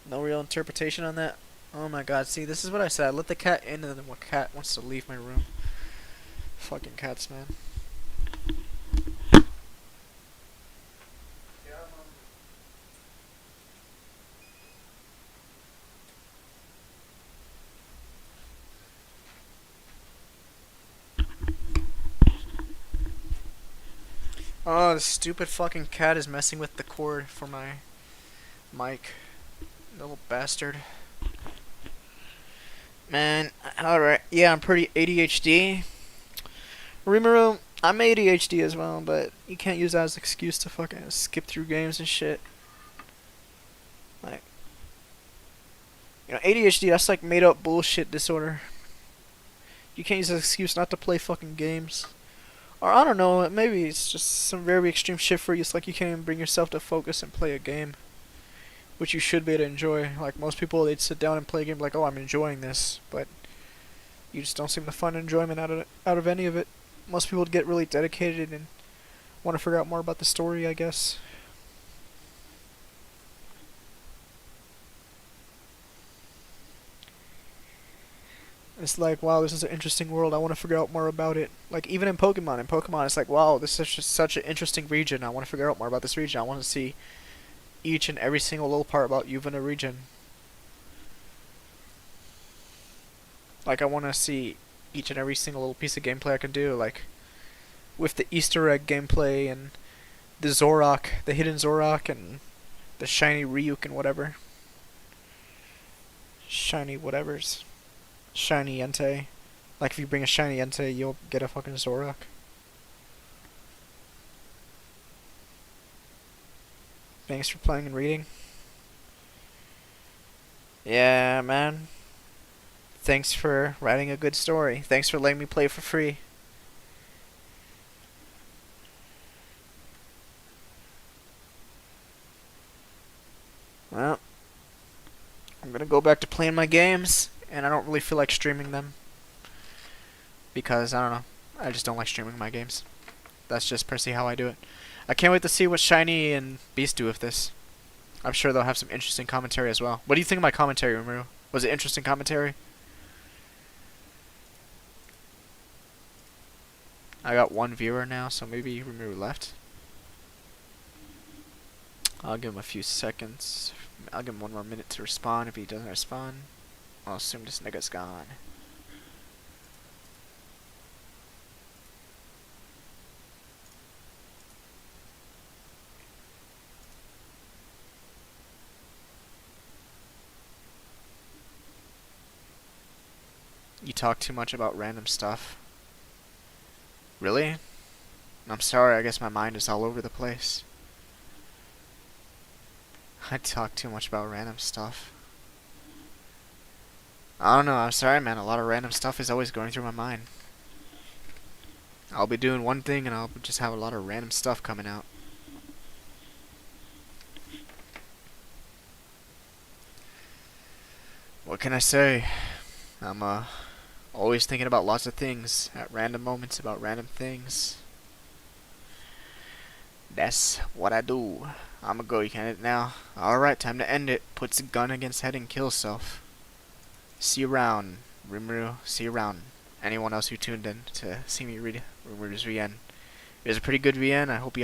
No real interpretation on that? Oh my god, see, this is what I said. I let the cat in and then the cat wants to leave my room. Fucking cats, man. Oh, the stupid fucking cat is messing with the cord for my mic. Little bastard. Man, alright. Yeah, I'm pretty ADHD. Rimuru, I'm ADHD as well, but you can't use that as an excuse to fucking skip through games and shit. Like, ADHD, that's like made up bullshit disorder. You can't use that excuse not to play fucking games. Or I don't know, maybe it's just some very extreme shit for you. It's like you can't even bring yourself to focus and play a game, which you should be able to enjoy. Like most people, they'd sit down and play a game like, oh, I'm enjoying this, but you just don't seem to find enjoyment out of any of it. Most people would get really dedicated and want to figure out more about the story, I guess. It's like, wow, this is an interesting world. I want to figure out more about it. Like even in Pokemon, it's like, wow, this is just such an interesting region. I want to figure out more about this region. I want to see each and every single little part about you in a region. Like I want to see each and every single little piece of gameplay I can do. Like with the Easter egg gameplay and the Zorok, the hidden Zorok, and the shiny Ryuk and whatever. Shiny whatevers. Shiny Entei. Like if you bring a shiny Entei, you'll get a fucking Zorok. Thanks for playing and reading. Yeah, man. Thanks for writing a good story. Thanks for letting me play for free. Well, I'm gonna go back to playing my games, and I don't really feel like streaming them. Because, I don't know, I just don't like streaming my games. That's just personally how I do it. I can't wait to see what Shiny and Beast do with this. I'm sure they'll have some interesting commentary as well. What do you think of my commentary, Rimuru? Was it interesting commentary? I got one viewer now, so maybe Rimuru left. I'll give him a few seconds. I'll give him 1 more minute to respond. If he doesn't respond, I'll assume this nigga's gone. You talk too much about random stuff. Really? I'm sorry, I guess my mind is all over the place. I talk too much about random stuff. I don't know, I'm sorry, man. A lot of random stuff is always going through my mind. I'll be doing one thing and I'll just have a lot of random stuff coming out. What can I say? I'm always thinking about lots of things at random moments about random things. That's what I do. I'ma go, you can end it now. Alright, time to end it. Puts a gun against head and kills self. See you around, Rimuru. See you around. Anyone else who tuned in to see me read Rimuru's VN. It was a pretty good VN. I hope you all